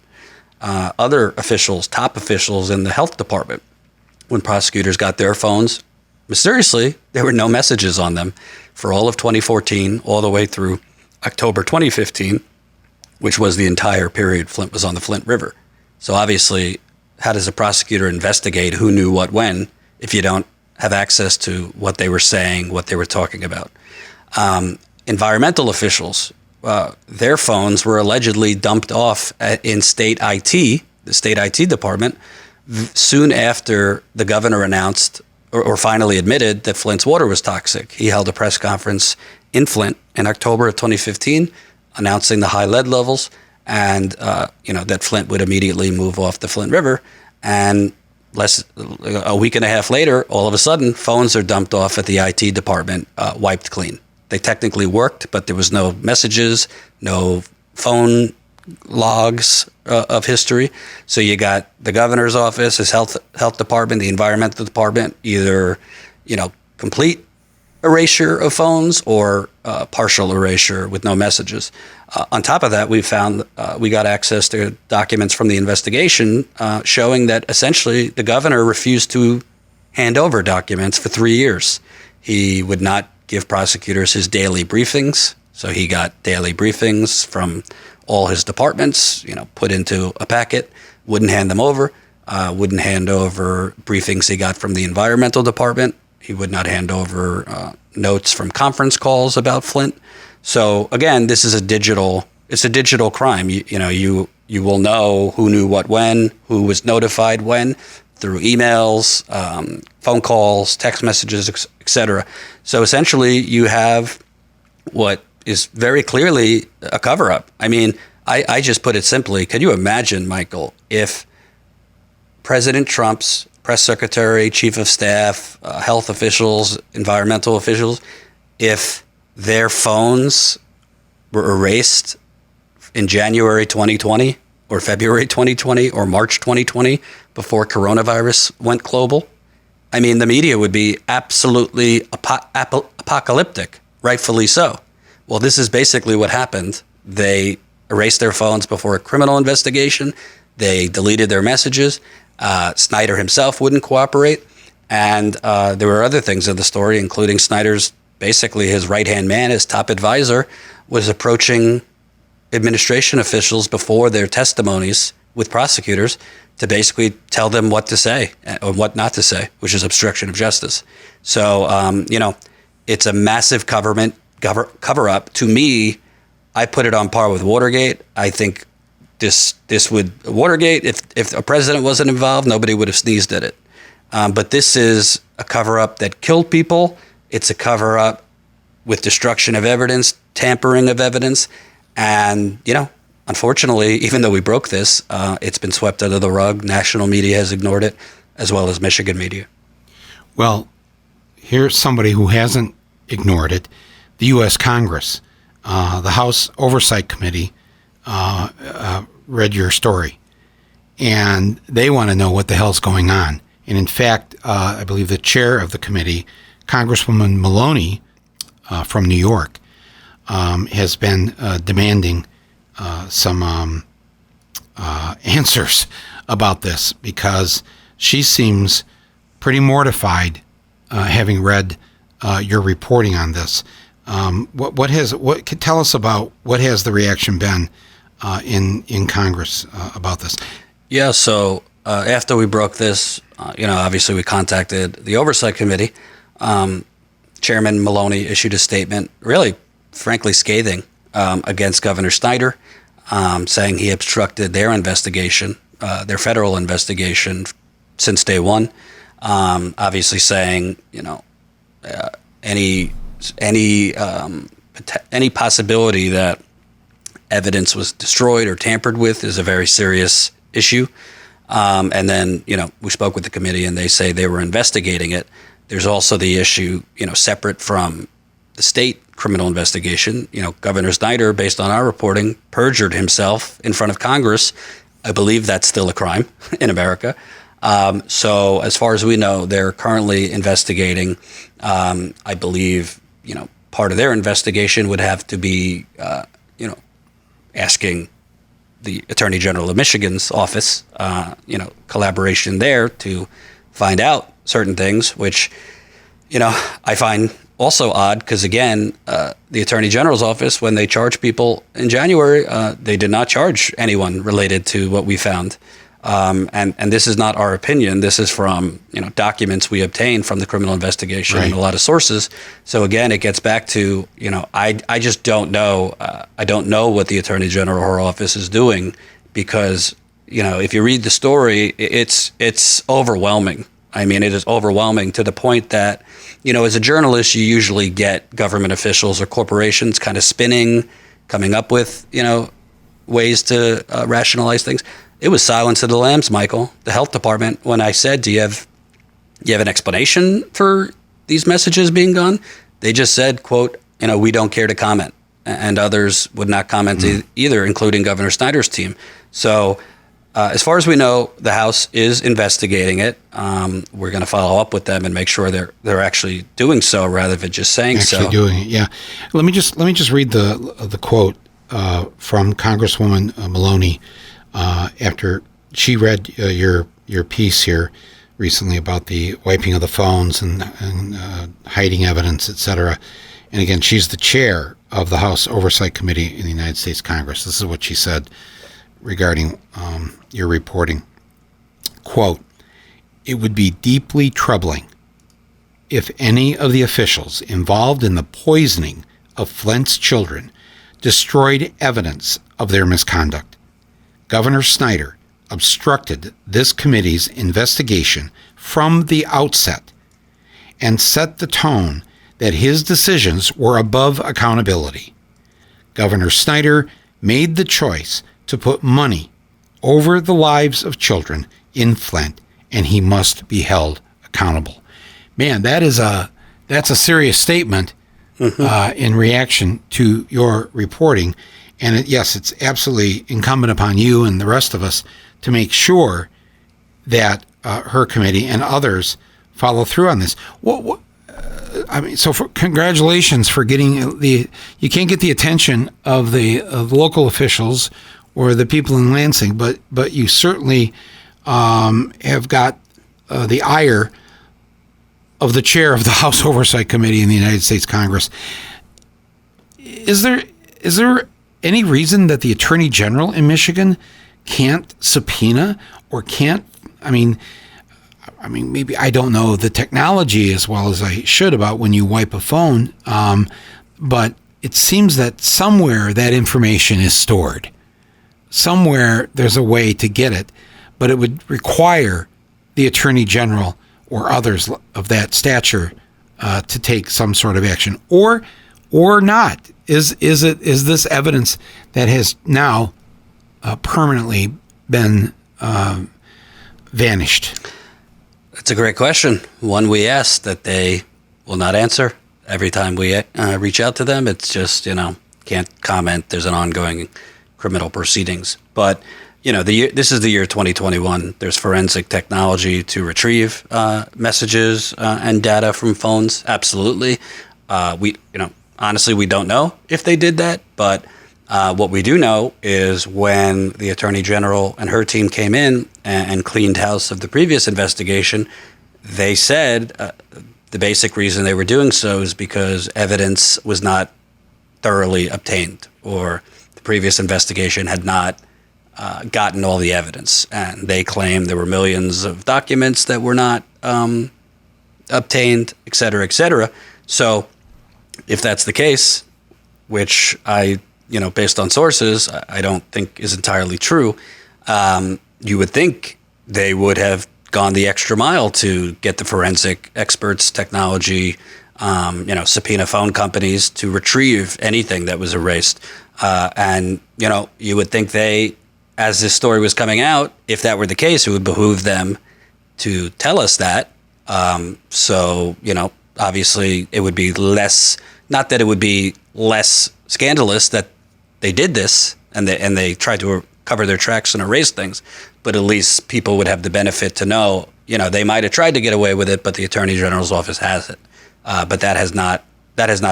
Other officials, top officials in the health department, when prosecutors got their phones, mysteriously, there were no messages on them for all of 2014, all the way through October 2015, which was the entire period Flint was on the Flint River. So obviously, how does a prosecutor investigate who knew what when if you don't have access to what they were saying, what they were talking about? Environmental officials, their phones were allegedly dumped off in state IT, the state IT department, soon after the governor announced or finally admitted that Flint's water was toxic. He held a press conference in Flint in October of 2015, announcing the high lead levels and that Flint would immediately move off the Flint River. And a week and a half later, all of a sudden, phones are dumped off at the IT department, wiped clean. They technically worked, but there was no messages, no phone logs of history. So you got the governor's office, his health department, the environmental department, either complete erasure of phones or partial erasure with no messages. On top of that, we found we got access to documents from the investigation showing that essentially the governor refused to hand over documents for 3 years. He would not give prosecutors his daily briefings. So he got daily briefings from all his departments, put into a packet, wouldn't hand them over, wouldn't hand over briefings he got from the environmental department. He would not hand over notes from conference calls about Flint. So again, this is it's a digital crime. You will know who knew what when, who was notified when, through emails, phone calls, text messages, etc. So essentially, you have what is very clearly a cover-up. I mean, I just put it simply. Could you imagine, Michael, if President Trump's press secretary, chief of staff, health officials, environmental officials, if their phones were erased in January 2020 or February 2020 or March 2020 before coronavirus went global? I mean, the media would be absolutely apocalyptic, rightfully so. Well, this is basically what happened. They erased their phones before a criminal investigation. They deleted their messages. Snyder himself wouldn't cooperate. And there were other things in the story, including Snyder's, basically his right-hand man, his top advisor, was approaching administration officials before their testimonies with prosecutors to basically tell them what to say or what not to say, which is obstruction of justice. So, it's a massive cover-up. To me, I put it on par with Watergate. I think this would, Watergate, if a president wasn't involved, nobody would have sneezed at it. But this is a cover-up that killed people. It's a cover-up with destruction of evidence, tampering of evidence. And, unfortunately, even though we broke this, it's been swept under the rug. National media has ignored it, as well as Michigan media. Well, here's somebody who hasn't ignored it. The U.S. Congress, the House Oversight Committee, read your story, and they want to know what the hell's going on. And in fact, I believe the chair of the committee, Congresswoman Maloney from New York, has been demanding some answers about this, because she seems pretty mortified, having read your reporting on this. Tell us about what has the reaction been in Congress about this? Yeah, so after we broke this, obviously we contacted the Oversight Committee. Chairman Maloney issued a statement, really, frankly, scathing against Governor Snyder, saying he obstructed their investigation, their federal investigation, since day one. Obviously, saying any possibility that evidence was destroyed or tampered with is a very serious issue. And then, we spoke with the committee, and they say they were investigating it. There's also the issue, separate from the state criminal investigation. Governor Snyder, based on our reporting, perjured himself in front of Congress. I believe that's still a crime in America. So as far as we know, they're currently investigating. I believe, part of their investigation would have to be, asking the Attorney General of Michigan's office, collaboration there to find out certain things, which, I find also odd, because again, the Attorney General's office, when they charged people in January, they did not charge anyone related to what we found. And this is not our opinion. This is from documents we obtained from the criminal investigation, right, and a lot of sources. So again, it gets back to I just don't know. I don't know what the Attorney General or her office is doing, because if you read the story, it's overwhelming. I mean, it is overwhelming to the point that as a journalist, you usually get government officials or corporations kind of spinning, coming up with ways to rationalize things. It was Silence of the Lambs, Michael, the health department. When I said, do you have an explanation for these messages being gone? They just said, quote, we don't care to comment. And others would not comment either, including Governor Snyder's team. So as far as we know, the House is investigating it. We're going to follow up with them and make sure they're actually doing so, rather than just saying so. Actually doing it, yeah. Let me just read the quote from Congresswoman Maloney. After she read your piece here recently about the wiping of the phones and hiding evidence, et cetera. And again, she's the chair of the House Oversight Committee in the United States Congress. This is what she said regarding your reporting. Quote, "It would be deeply troubling if any of the officials involved in the poisoning of Flint's children destroyed evidence of their misconduct. Governor Snyder obstructed this committee's investigation from the outset and set the tone that his decisions were above accountability. Governor Snyder made the choice to put money over the lives of children in Flint, and he must be held accountable." Man, that's a serious statement in reaction to your reporting. And yes, it's absolutely incumbent upon you and the rest of us to make sure that her committee and others follow through on this. Congratulations for getting you can't get the attention of the local officials or the people in Lansing, but you certainly have got the ire of the chair of the House Oversight Committee in the United States Congress. Is there any reason that the Attorney General in Michigan can't subpoena or can't? I mean, maybe I don't know the technology as well as I should about when you wipe a phone, but it seems that somewhere that information is stored. Somewhere there's a way to get it, but it would require the Attorney General or others of that stature to take some sort of action. Or or not? Is this evidence that has now permanently been vanished? That's a great question. One we ask that they will not answer. Every time we reach out to them, it's just, can't comment. There's an ongoing criminal proceedings. But, this is the year 2021. There's forensic technology to retrieve messages and data from phones. Absolutely. Honestly, we don't know if they did that. But what we do know is when the Attorney General and her team came in and cleaned house of the previous investigation, they said the basic reason they were doing so is because evidence was not thoroughly obtained, or the previous investigation had not gotten all the evidence. And they claimed there were millions of documents that were not obtained, et cetera, et cetera. So if that's the case, which I, based on sources, I don't think is entirely true, you would think they would have gone the extra mile to get the forensic experts, technology, subpoena phone companies to retrieve anything that was erased. And you would think they, as this story was coming out, if that were the case, it would behoove them to tell us that. So, obviously it would be less, not that it would be less scandalous that they did this and they tried to cover their tracks and erase things, but at least people would have the benefit to know, they might have tried to get away with it, but the Attorney General's office has it. But that has not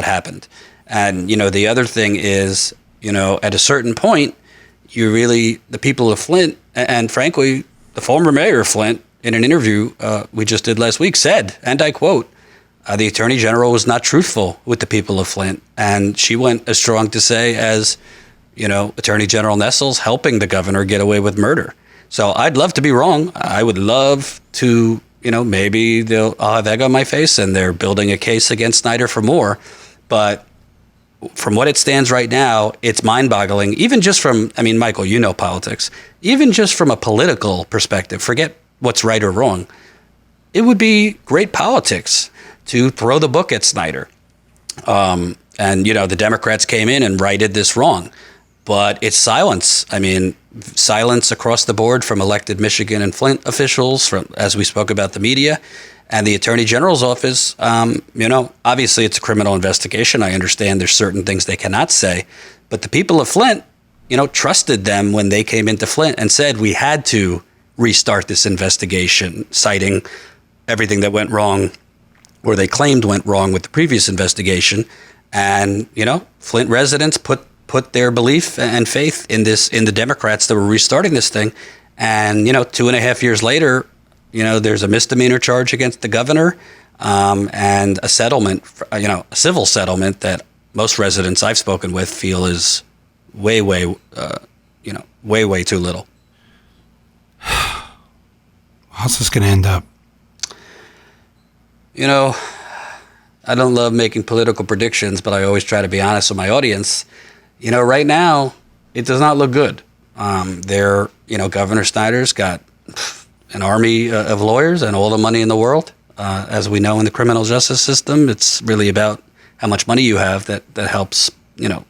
happened. And, the other thing is, at a certain point, the people of Flint, and frankly, the former mayor of Flint, in an interview we just did last week, said, and I quote, the Attorney General was not truthful with the people of Flint. And she went as strong to say as, Attorney General Nessel's helping the governor get away with murder. So I'd love to be wrong. I would love to, maybe I'll have egg on my face and they're building a case against Snyder for more. But from what it stands right now, it's mind-boggling. Even just from, Michael, politics. Even just from a political perspective, forget what's right or wrong. It would be great politics to throw the book at Snyder. And, the Democrats came in and righted this wrong. But it's silence. Silence across the board from elected Michigan and Flint officials, as we spoke about the media, and the Attorney General's office. Obviously it's a criminal investigation. I understand there's certain things they cannot say. But the people of Flint, trusted them when they came into Flint and said we had to restart this investigation, citing everything that went wrong, or they claimed went wrong with the previous investigation. And, Flint residents put their belief and faith in the Democrats that were restarting this thing. And, 2.5 years later, there's a misdemeanor charge against the governor, and a settlement, a civil settlement that most residents I've spoken with feel is way, way too little. How's this going to end up? I don't love making political predictions, but I always try to be honest with my audience. Right now, it does not look good. Governor Snyder's got an army of lawyers and all the money in the world. As we know in the criminal justice system, it's really about how much money you have that helps,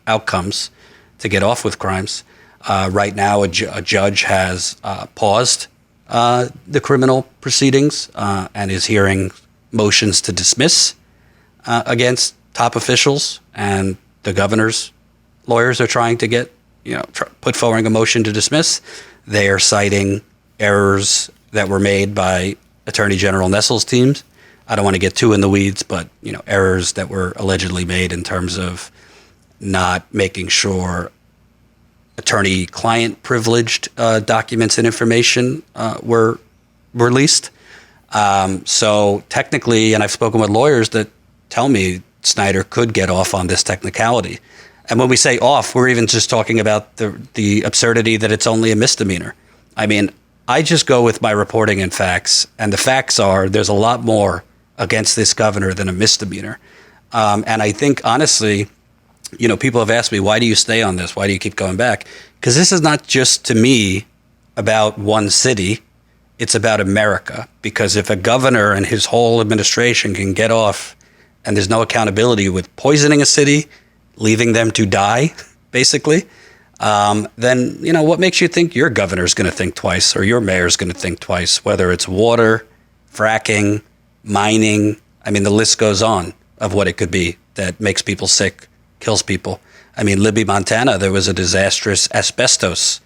outcomes to get off with crimes. Right now, a judge has paused the criminal proceedings and is hearing motions to dismiss against top officials, and the governor's lawyers are trying to get, put forward a motion to dismiss. They are citing errors that were made by Attorney General Nessel's teams. I don't want to get too in the weeds, but, errors that were allegedly made in terms of not making sure attorney-client privileged documents and information were released. So technically, and I've spoken with lawyers that tell me Snyder could get off on this technicality. And when we say off, we're even just talking about the absurdity that it's only a misdemeanor. I just go with my reporting and facts, and the facts are there's a lot more against this governor than a misdemeanor. And I think, honestly, people have asked me, why do you stay on this? Why do you keep going back? Because this is not just, to me, about one city. It's about America. Because if a governor and his whole administration can get off and there's no accountability with poisoning a city, leaving them to die, basically, then, what makes you think your governor's going to think twice or your mayor's going to think twice, whether it's water, fracking, mining? I mean, the list goes on of what it could be that makes people sick, kills people. I mean, Libby, Montana, there was a disastrous asbestos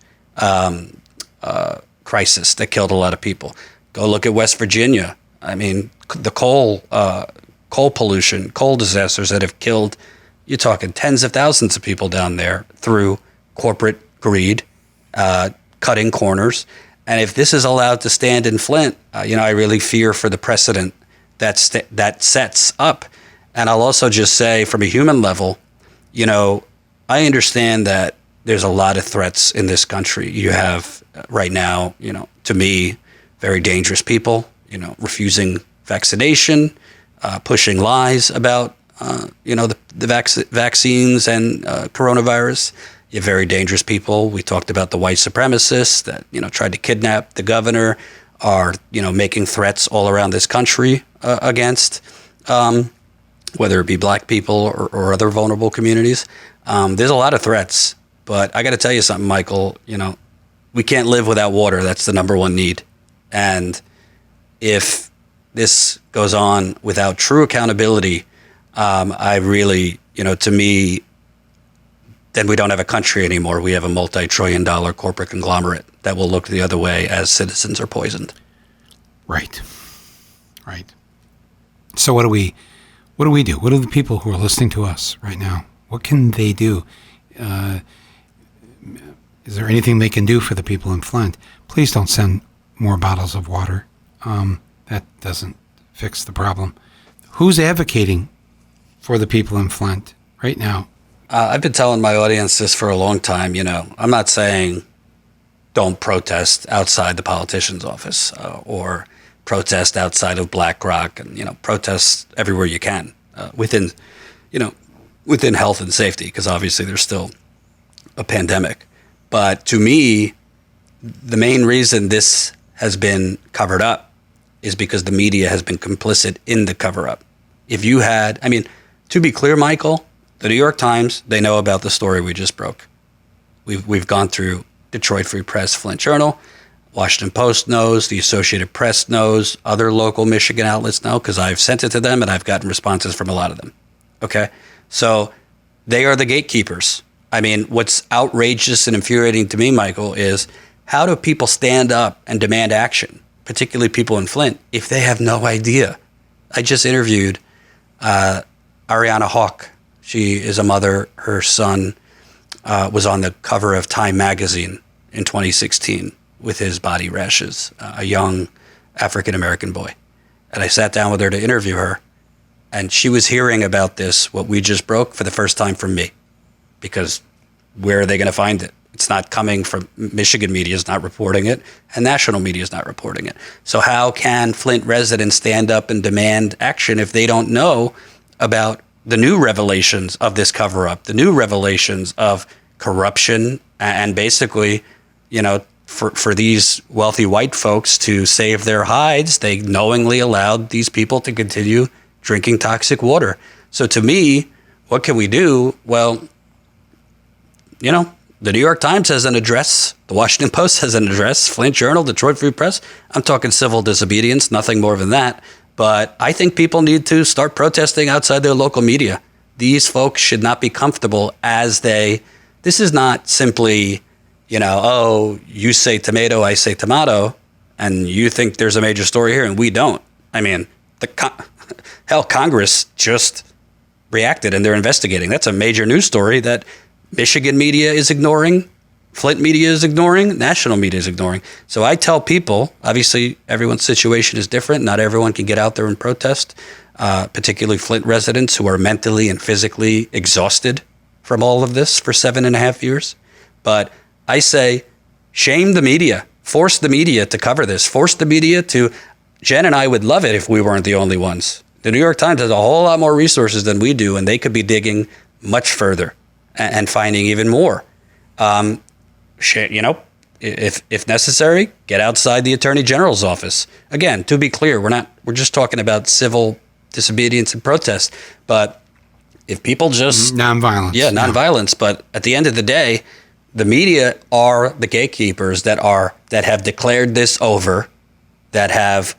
crisis that killed a lot of people. Go look at West Virginia. I mean, the coal pollution, coal disasters that have killed, you're talking tens of thousands of people down there through corporate greed, cutting corners. And if this is allowed to stand in Flint, I really fear for the precedent that sets up. And I'll also just say, from a human level, I understand that there's a lot of threats in this country. You have right now, to me, very dangerous people, refusing vaccination, pushing lies about, the vaccines and coronavirus. You have very dangerous people. We talked about the white supremacists that, tried to kidnap the governor, are, making threats all around this country against, whether it be black people or other vulnerable communities. There's a lot of threats, but I got to tell you something, Michael, we can't live without water. That's the number one need. And if this goes on without true accountability, I really, to me, then we don't have a country anymore. We have a multi-trillion-dollar corporate conglomerate that will look the other way as citizens are poisoned. Right. So what do we do? What do the people who are listening to us right now, what can they do? Is there anything they can do for the people in Flint? Please don't send more bottles of water. That doesn't fix the problem. Who's advocating for the people in Flint right now? I've been telling my audience this for a long time. I'm not saying don't protest outside the politician's office or protest outside of BlackRock, and protest everywhere you can within health and safety, because obviously there's still a pandemic. But to me, the main reason this has been covered up is because the media has been complicit in the cover up. If you had, to be clear, Michael, the New York Times, they know about the story we just broke. We've gone through Detroit Free Press, Flint Journal, Washington Post knows, the Associated Press knows, other local Michigan outlets know, because I've sent it to them and I've gotten responses from a lot of them. Okay? So they are the gatekeepers. What's outrageous and infuriating to me, Michael, is how do people stand up and demand action, particularly people in Flint, if they have no idea? I just interviewed Ariana Hawk. She is a mother. Her son was on the cover of Time magazine in 2016 with his body rashes, a young African-American boy. And I sat down with her to interview her, and she was hearing about this, what we just broke, for the first time from me. Because where are they going to find it? It's not coming from Michigan media is not reporting it, and national media is not reporting it. So how can Flint residents stand up and demand action if they don't know about the new revelations of this cover-up, the new revelations of corruption, and basically, for these wealthy white folks to save their hides, they knowingly allowed these people to continue drinking toxic water. So to me, what can we do? Well, the New York Times has an address. The Washington Post has an address. Flint Journal, Detroit Free Press. I'm talking civil disobedience, nothing more than that. But I think people need to start protesting outside their local media. These folks should not be comfortable this is not simply, you say tomato, I say tomato, and you think there's a major story here and we don't. Congress just reacted and they're investigating. That's a major news story that Michigan media is ignoring, Flint media is ignoring, national media is ignoring. So I tell people, obviously everyone's situation is different. Not everyone can get out there and protest, particularly Flint residents who are mentally and physically exhausted from all of this for 7.5 years. But I say, shame the media, force the media to cover this, force the media to, Jen and I would love it if we weren't the only ones. The New York Times has a whole lot more resources than we do, and they could be digging much further and finding even more. If necessary, get outside the Attorney General's office. Again, to be clear, we're just talking about civil disobedience and protest. But if people just nonviolence, nonviolence. But at the end of the day, the media are the gatekeepers that have declared this over, that have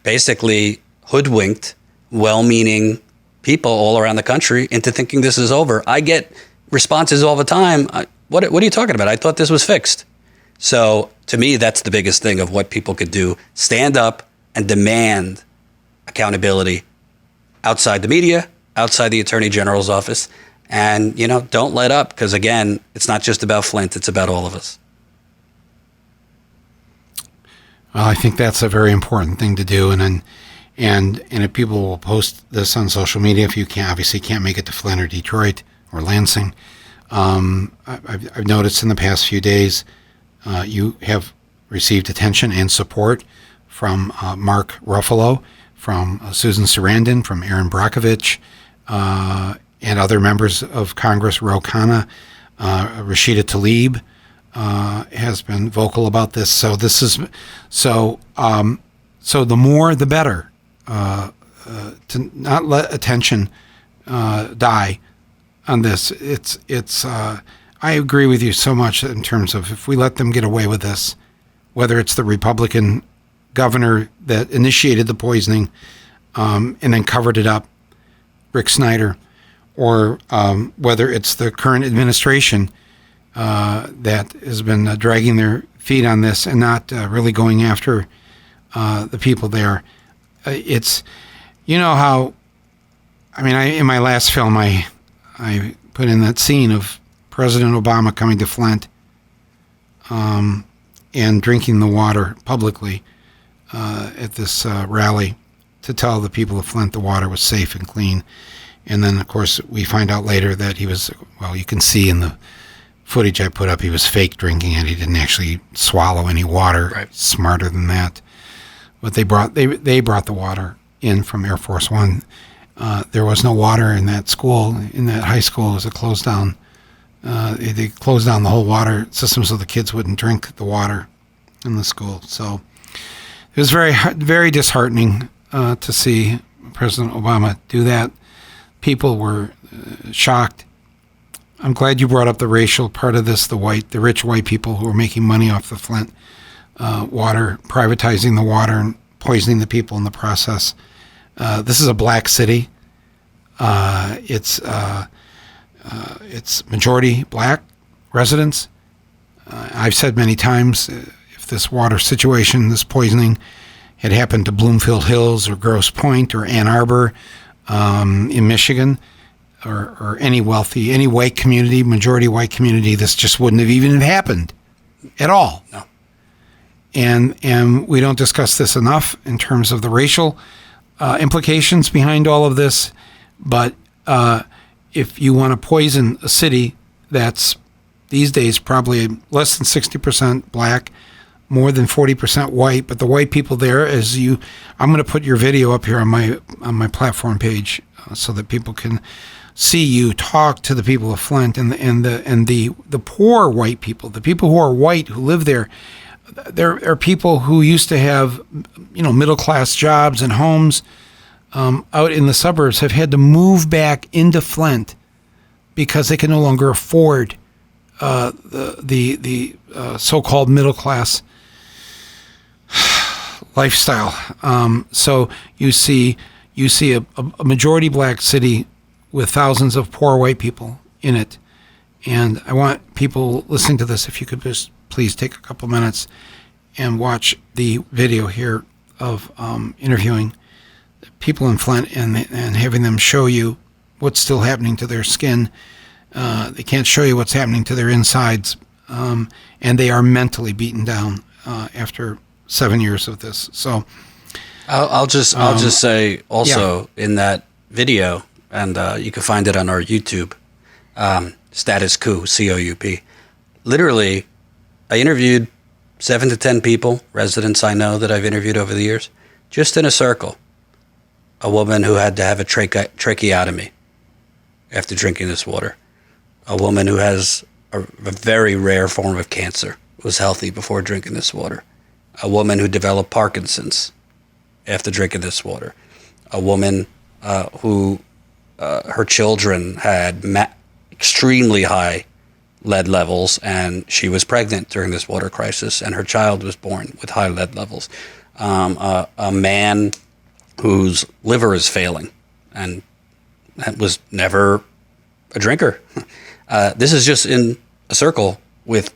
basically hoodwinked well-meaning people all around the country into thinking this is over. I get responses all the time. What are you talking about? I thought this was fixed. So to me, that's the biggest thing of what people could do. Stand up and demand accountability outside the media, outside the Attorney General's office. And, don't let up, because, again, it's not just about Flint. It's about all of us. Well, I think that's a very important thing to do. And if people will post this on social media, if you can't make it to Flint or Detroit or Lansing, I've noticed in the past few days you have received attention and support from Mark Ruffalo, from Susan Sarandon, from Aaron Brockovich, and other members of Congress. Ro Khanna, Rashida Tlaib has been vocal about this. So the more the better. To not let attention die on this. It's. I agree with you so much in terms of if we let them get away with this, whether it's the Republican governor that initiated the poisoning and then covered it up, Rick Snyder, or whether it's the current administration that has been dragging their feet on this and not really going after the people there. It's, how, in my last film, I put in that scene of President Obama coming to Flint and drinking the water publicly at this rally to tell the people of Flint the water was safe and clean. And then, of course, we find out later that he was, you can see in the footage I put up, he was fake drinking it. He didn't actually swallow any water. Right. Smarter than that. But they brought the water in from Air Force One. There was no water in that school, in that high school. It was a closed down. They closed down the whole water system so the kids wouldn't drink the water in the school. So it was very, very disheartening to see President Obama do that. People were shocked. I'm glad you brought up the racial part of this, the rich white people who are making money off the Flint water, privatizing the water and poisoning the people in the process. This is a black city. It's majority black residents. I've said many times, if this water situation, this poisoning, had happened to Bloomfield Hills or Grosse Pointe or Ann Arbor in Michigan, or any white community, majority white community, this just wouldn't have even happened at all. No. And we don't discuss this enough in terms of the racial implications behind all of this. But if you want to poison a city that's these days probably less than 60% black, more than 40% white, but the white people there, I'm going to put your video up here on my platform page so that people can see you talk to the people of Flint and the poor white people, the people who are white who live there. There are people who used to have, middle class jobs and homes out in the suburbs, have had to move back into Flint because they can no longer afford the so-called middle class lifestyle. So you see a majority black city with thousands of poor white people in it. And I want people listening to this, if you could just please take a couple minutes and watch the video here of interviewing people in Flint and having them show you what's still happening to their skin. They can't show you what's happening to their insides, and they are mentally beaten down after 7 years of this. So I'll just say also in that video, and you can find it on our YouTube, Status Coup, COUP. Literally, I interviewed 7 to 10 people, residents I know that I've interviewed over the years, just in a circle. A woman who had to have a tracheotomy after drinking this water. A woman who has a very rare form of cancer was healthy before drinking this water. A woman who developed Parkinson's after drinking this water. A woman who her children had extremely high lead levels, and she was pregnant during this water crisis, and her child was born with high lead levels. A man whose liver is failing and was never a drinker. This is just in a circle with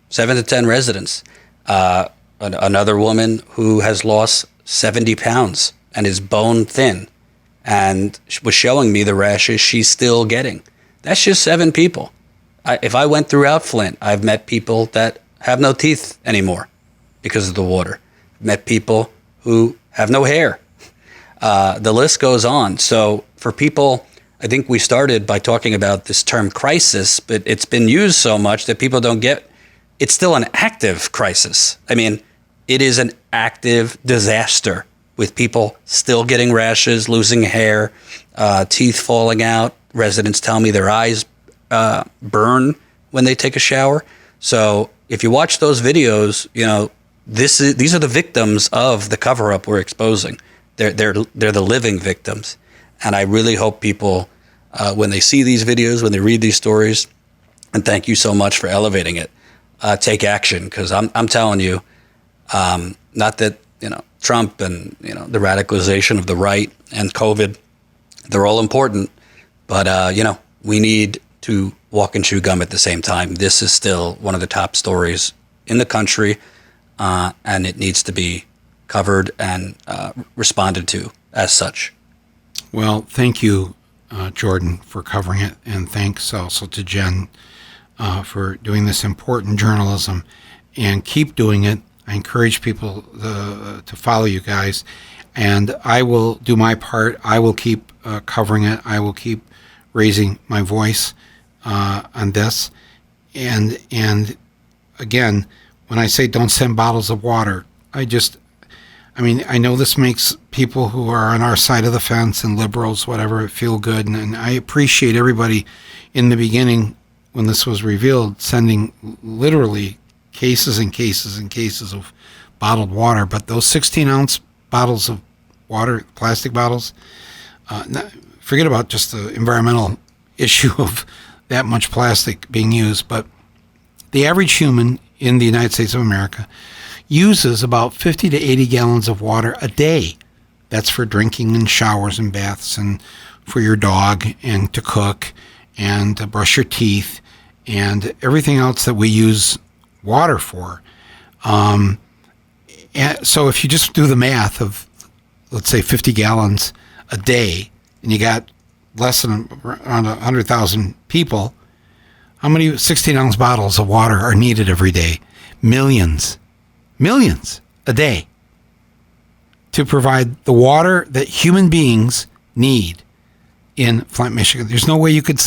7 to 10 residents. Another woman who has lost 70 pounds and is bone thin and was showing me the rashes she's still getting. That's just 7 people. If I went throughout Flint, I've met people that have no teeth anymore because of the water. Met people who have no hair. The list goes on. So for people, I think we started by talking about this term crisis, but it's been used so much that people don't get it's still an active crisis. I mean, it is an active disaster with people still getting rashes, losing hair, teeth falling out. Residents tell me their eyes burn when they take a shower. So if you watch those videos, you know, these are the victims of the cover-up we're exposing. They're the living victims. And I really hope people, when they see these videos, when they read these stories, and thank you so much for elevating it, take action. Because I'm telling you, not that, you know, Trump and, you know, the radicalization of the right and COVID, they're all important. But, you know, we need to walk and chew gum at the same time. This is still one of the top stories in the country, and it needs to be covered and responded to as such. Well, thank you, Jordan, for covering it, and thanks also to Jenn for doing this important journalism, and keep doing it. I encourage people to follow you guys, and I will do my part. I will keep covering it. I will keep raising my voice on this. And again, when I say don't send bottles of water, I mean, I know this makes people who are on our side of the fence and liberals, whatever, feel good. And I appreciate everybody in the beginning when this was revealed, sending literally cases and cases and cases of bottled water. But those 16-ounce bottles of water, plastic bottles, forget about just the environmental issue of that much plastic being used. But the average human in the United States of America uses about 50 to 80 gallons of water a day. That's for drinking and showers and baths and for your dog and to cook and to brush your teeth and everything else that we use water for. And so if you just do the math of, let's say, 50 gallons a day, and you got less than around 100,000 people, how many 16-ounce bottles of water are needed every day? Millions a day to provide the water that human beings need in Flint, Michigan. There's no way you could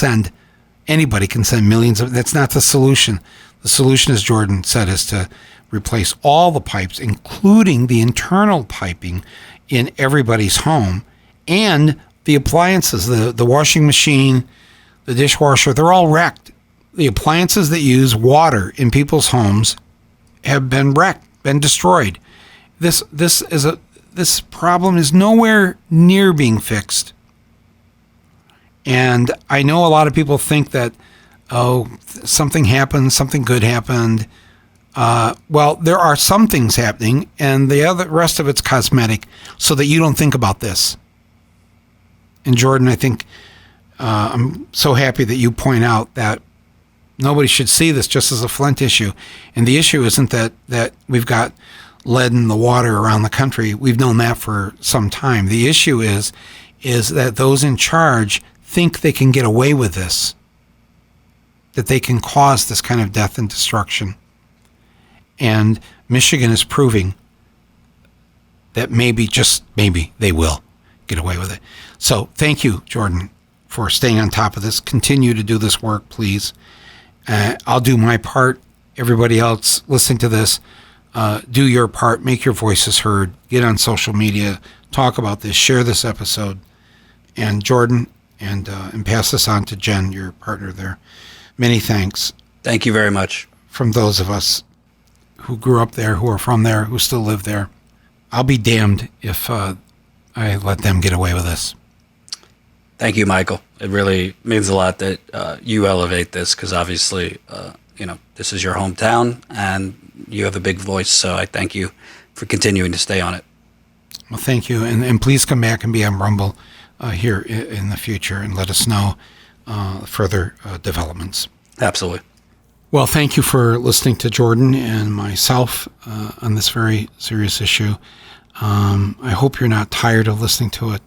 anybody can send millions of, that's not the solution. The solution, as Jordan said, is to replace all the pipes, including the internal piping in everybody's home, and the appliances, the washing machine, the dishwasher, they're all wrecked. The appliances that use water in people's homes have been wrecked, been destroyed. This problem is nowhere near being fixed. And I know a lot of people think that, something happened, something good happened. Well, there are some things happening, and the rest of it's cosmetic, so that you don't think about this. And Jordan, I think I'm so happy that you point out that nobody should see this just as a Flint issue. And the issue isn't that we've got lead in the water around the country. We've known that for some time. The issue is that those in charge think they can get away with this, that they can cause this kind of death and destruction. And Michigan is proving that maybe, just maybe, they will get away with it. So thank you, Jordan, for staying on top of this. Continue to do this work, please. I'll do my part. Everybody else listening to this, do your part. Make your voices heard. Get on social media. Talk about this. Share this episode. And Jordan, and pass this on to Jenn, your partner there. Many thanks. Thank you very much. From those of us who grew up there, who are from there, who still live there. I'll be damned if I let them get away with this. Thank you, Michael. It really means a lot that you elevate this, because obviously, this is your hometown and you have a big voice. So I thank you for continuing to stay on it. Well, thank you. And please come back and be on Rumble here in the future and let us know further developments. Absolutely. Well, thank you for listening to Jordan and myself on this very serious issue. I hope you're not tired of listening to it.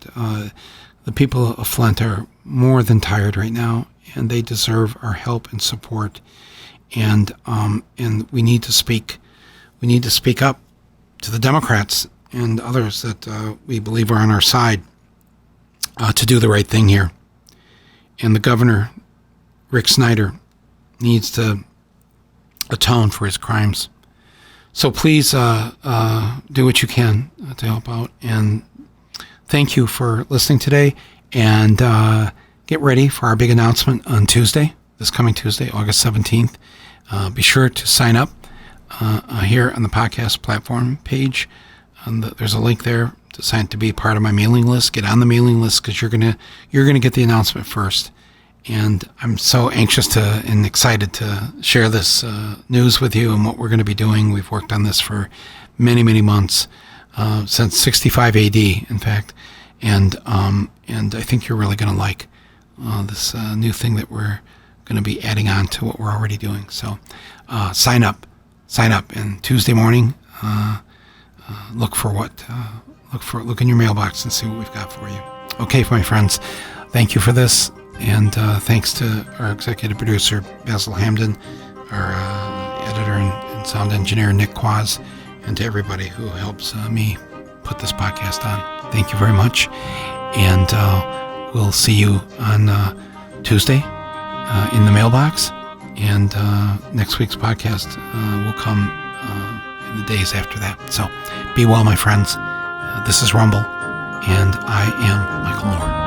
The people of Flint are more than tired right now, and they deserve our help and support. And we need to speak. We need to speak up to the Democrats and others that we believe are on our side to do the right thing here. And the Governor, Rick Snyder, needs to atone for his crimes. So please do what you can to help out. And thank you for listening today. And get ready for our big announcement on Tuesday, this coming Tuesday, August 17th. Be sure to sign up here on the podcast platform page. There's a link there to sign to be part of my mailing list. Get on the mailing list, because you're gonna get the announcement first. And I'm so anxious and excited to share this news with you and what we're going to be doing. We've worked on this for many, many months, since 65 AD, in fact. And I think you're really going to like this new thing that we're going to be adding on to what we're already doing. So sign up. And Tuesday morning, look in your mailbox and see what we've got for you. Okay, my friends, thank you for this. And thanks to our executive producer, Basil Hamden, our editor and sound engineer, Nick Quaz, and to everybody who helps me put this podcast on. Thank you very much. And we'll see you on Tuesday in the mailbox. And next week's podcast will come in the days after that. So be well, my friends. This is Rumble, and I am Michael Moore.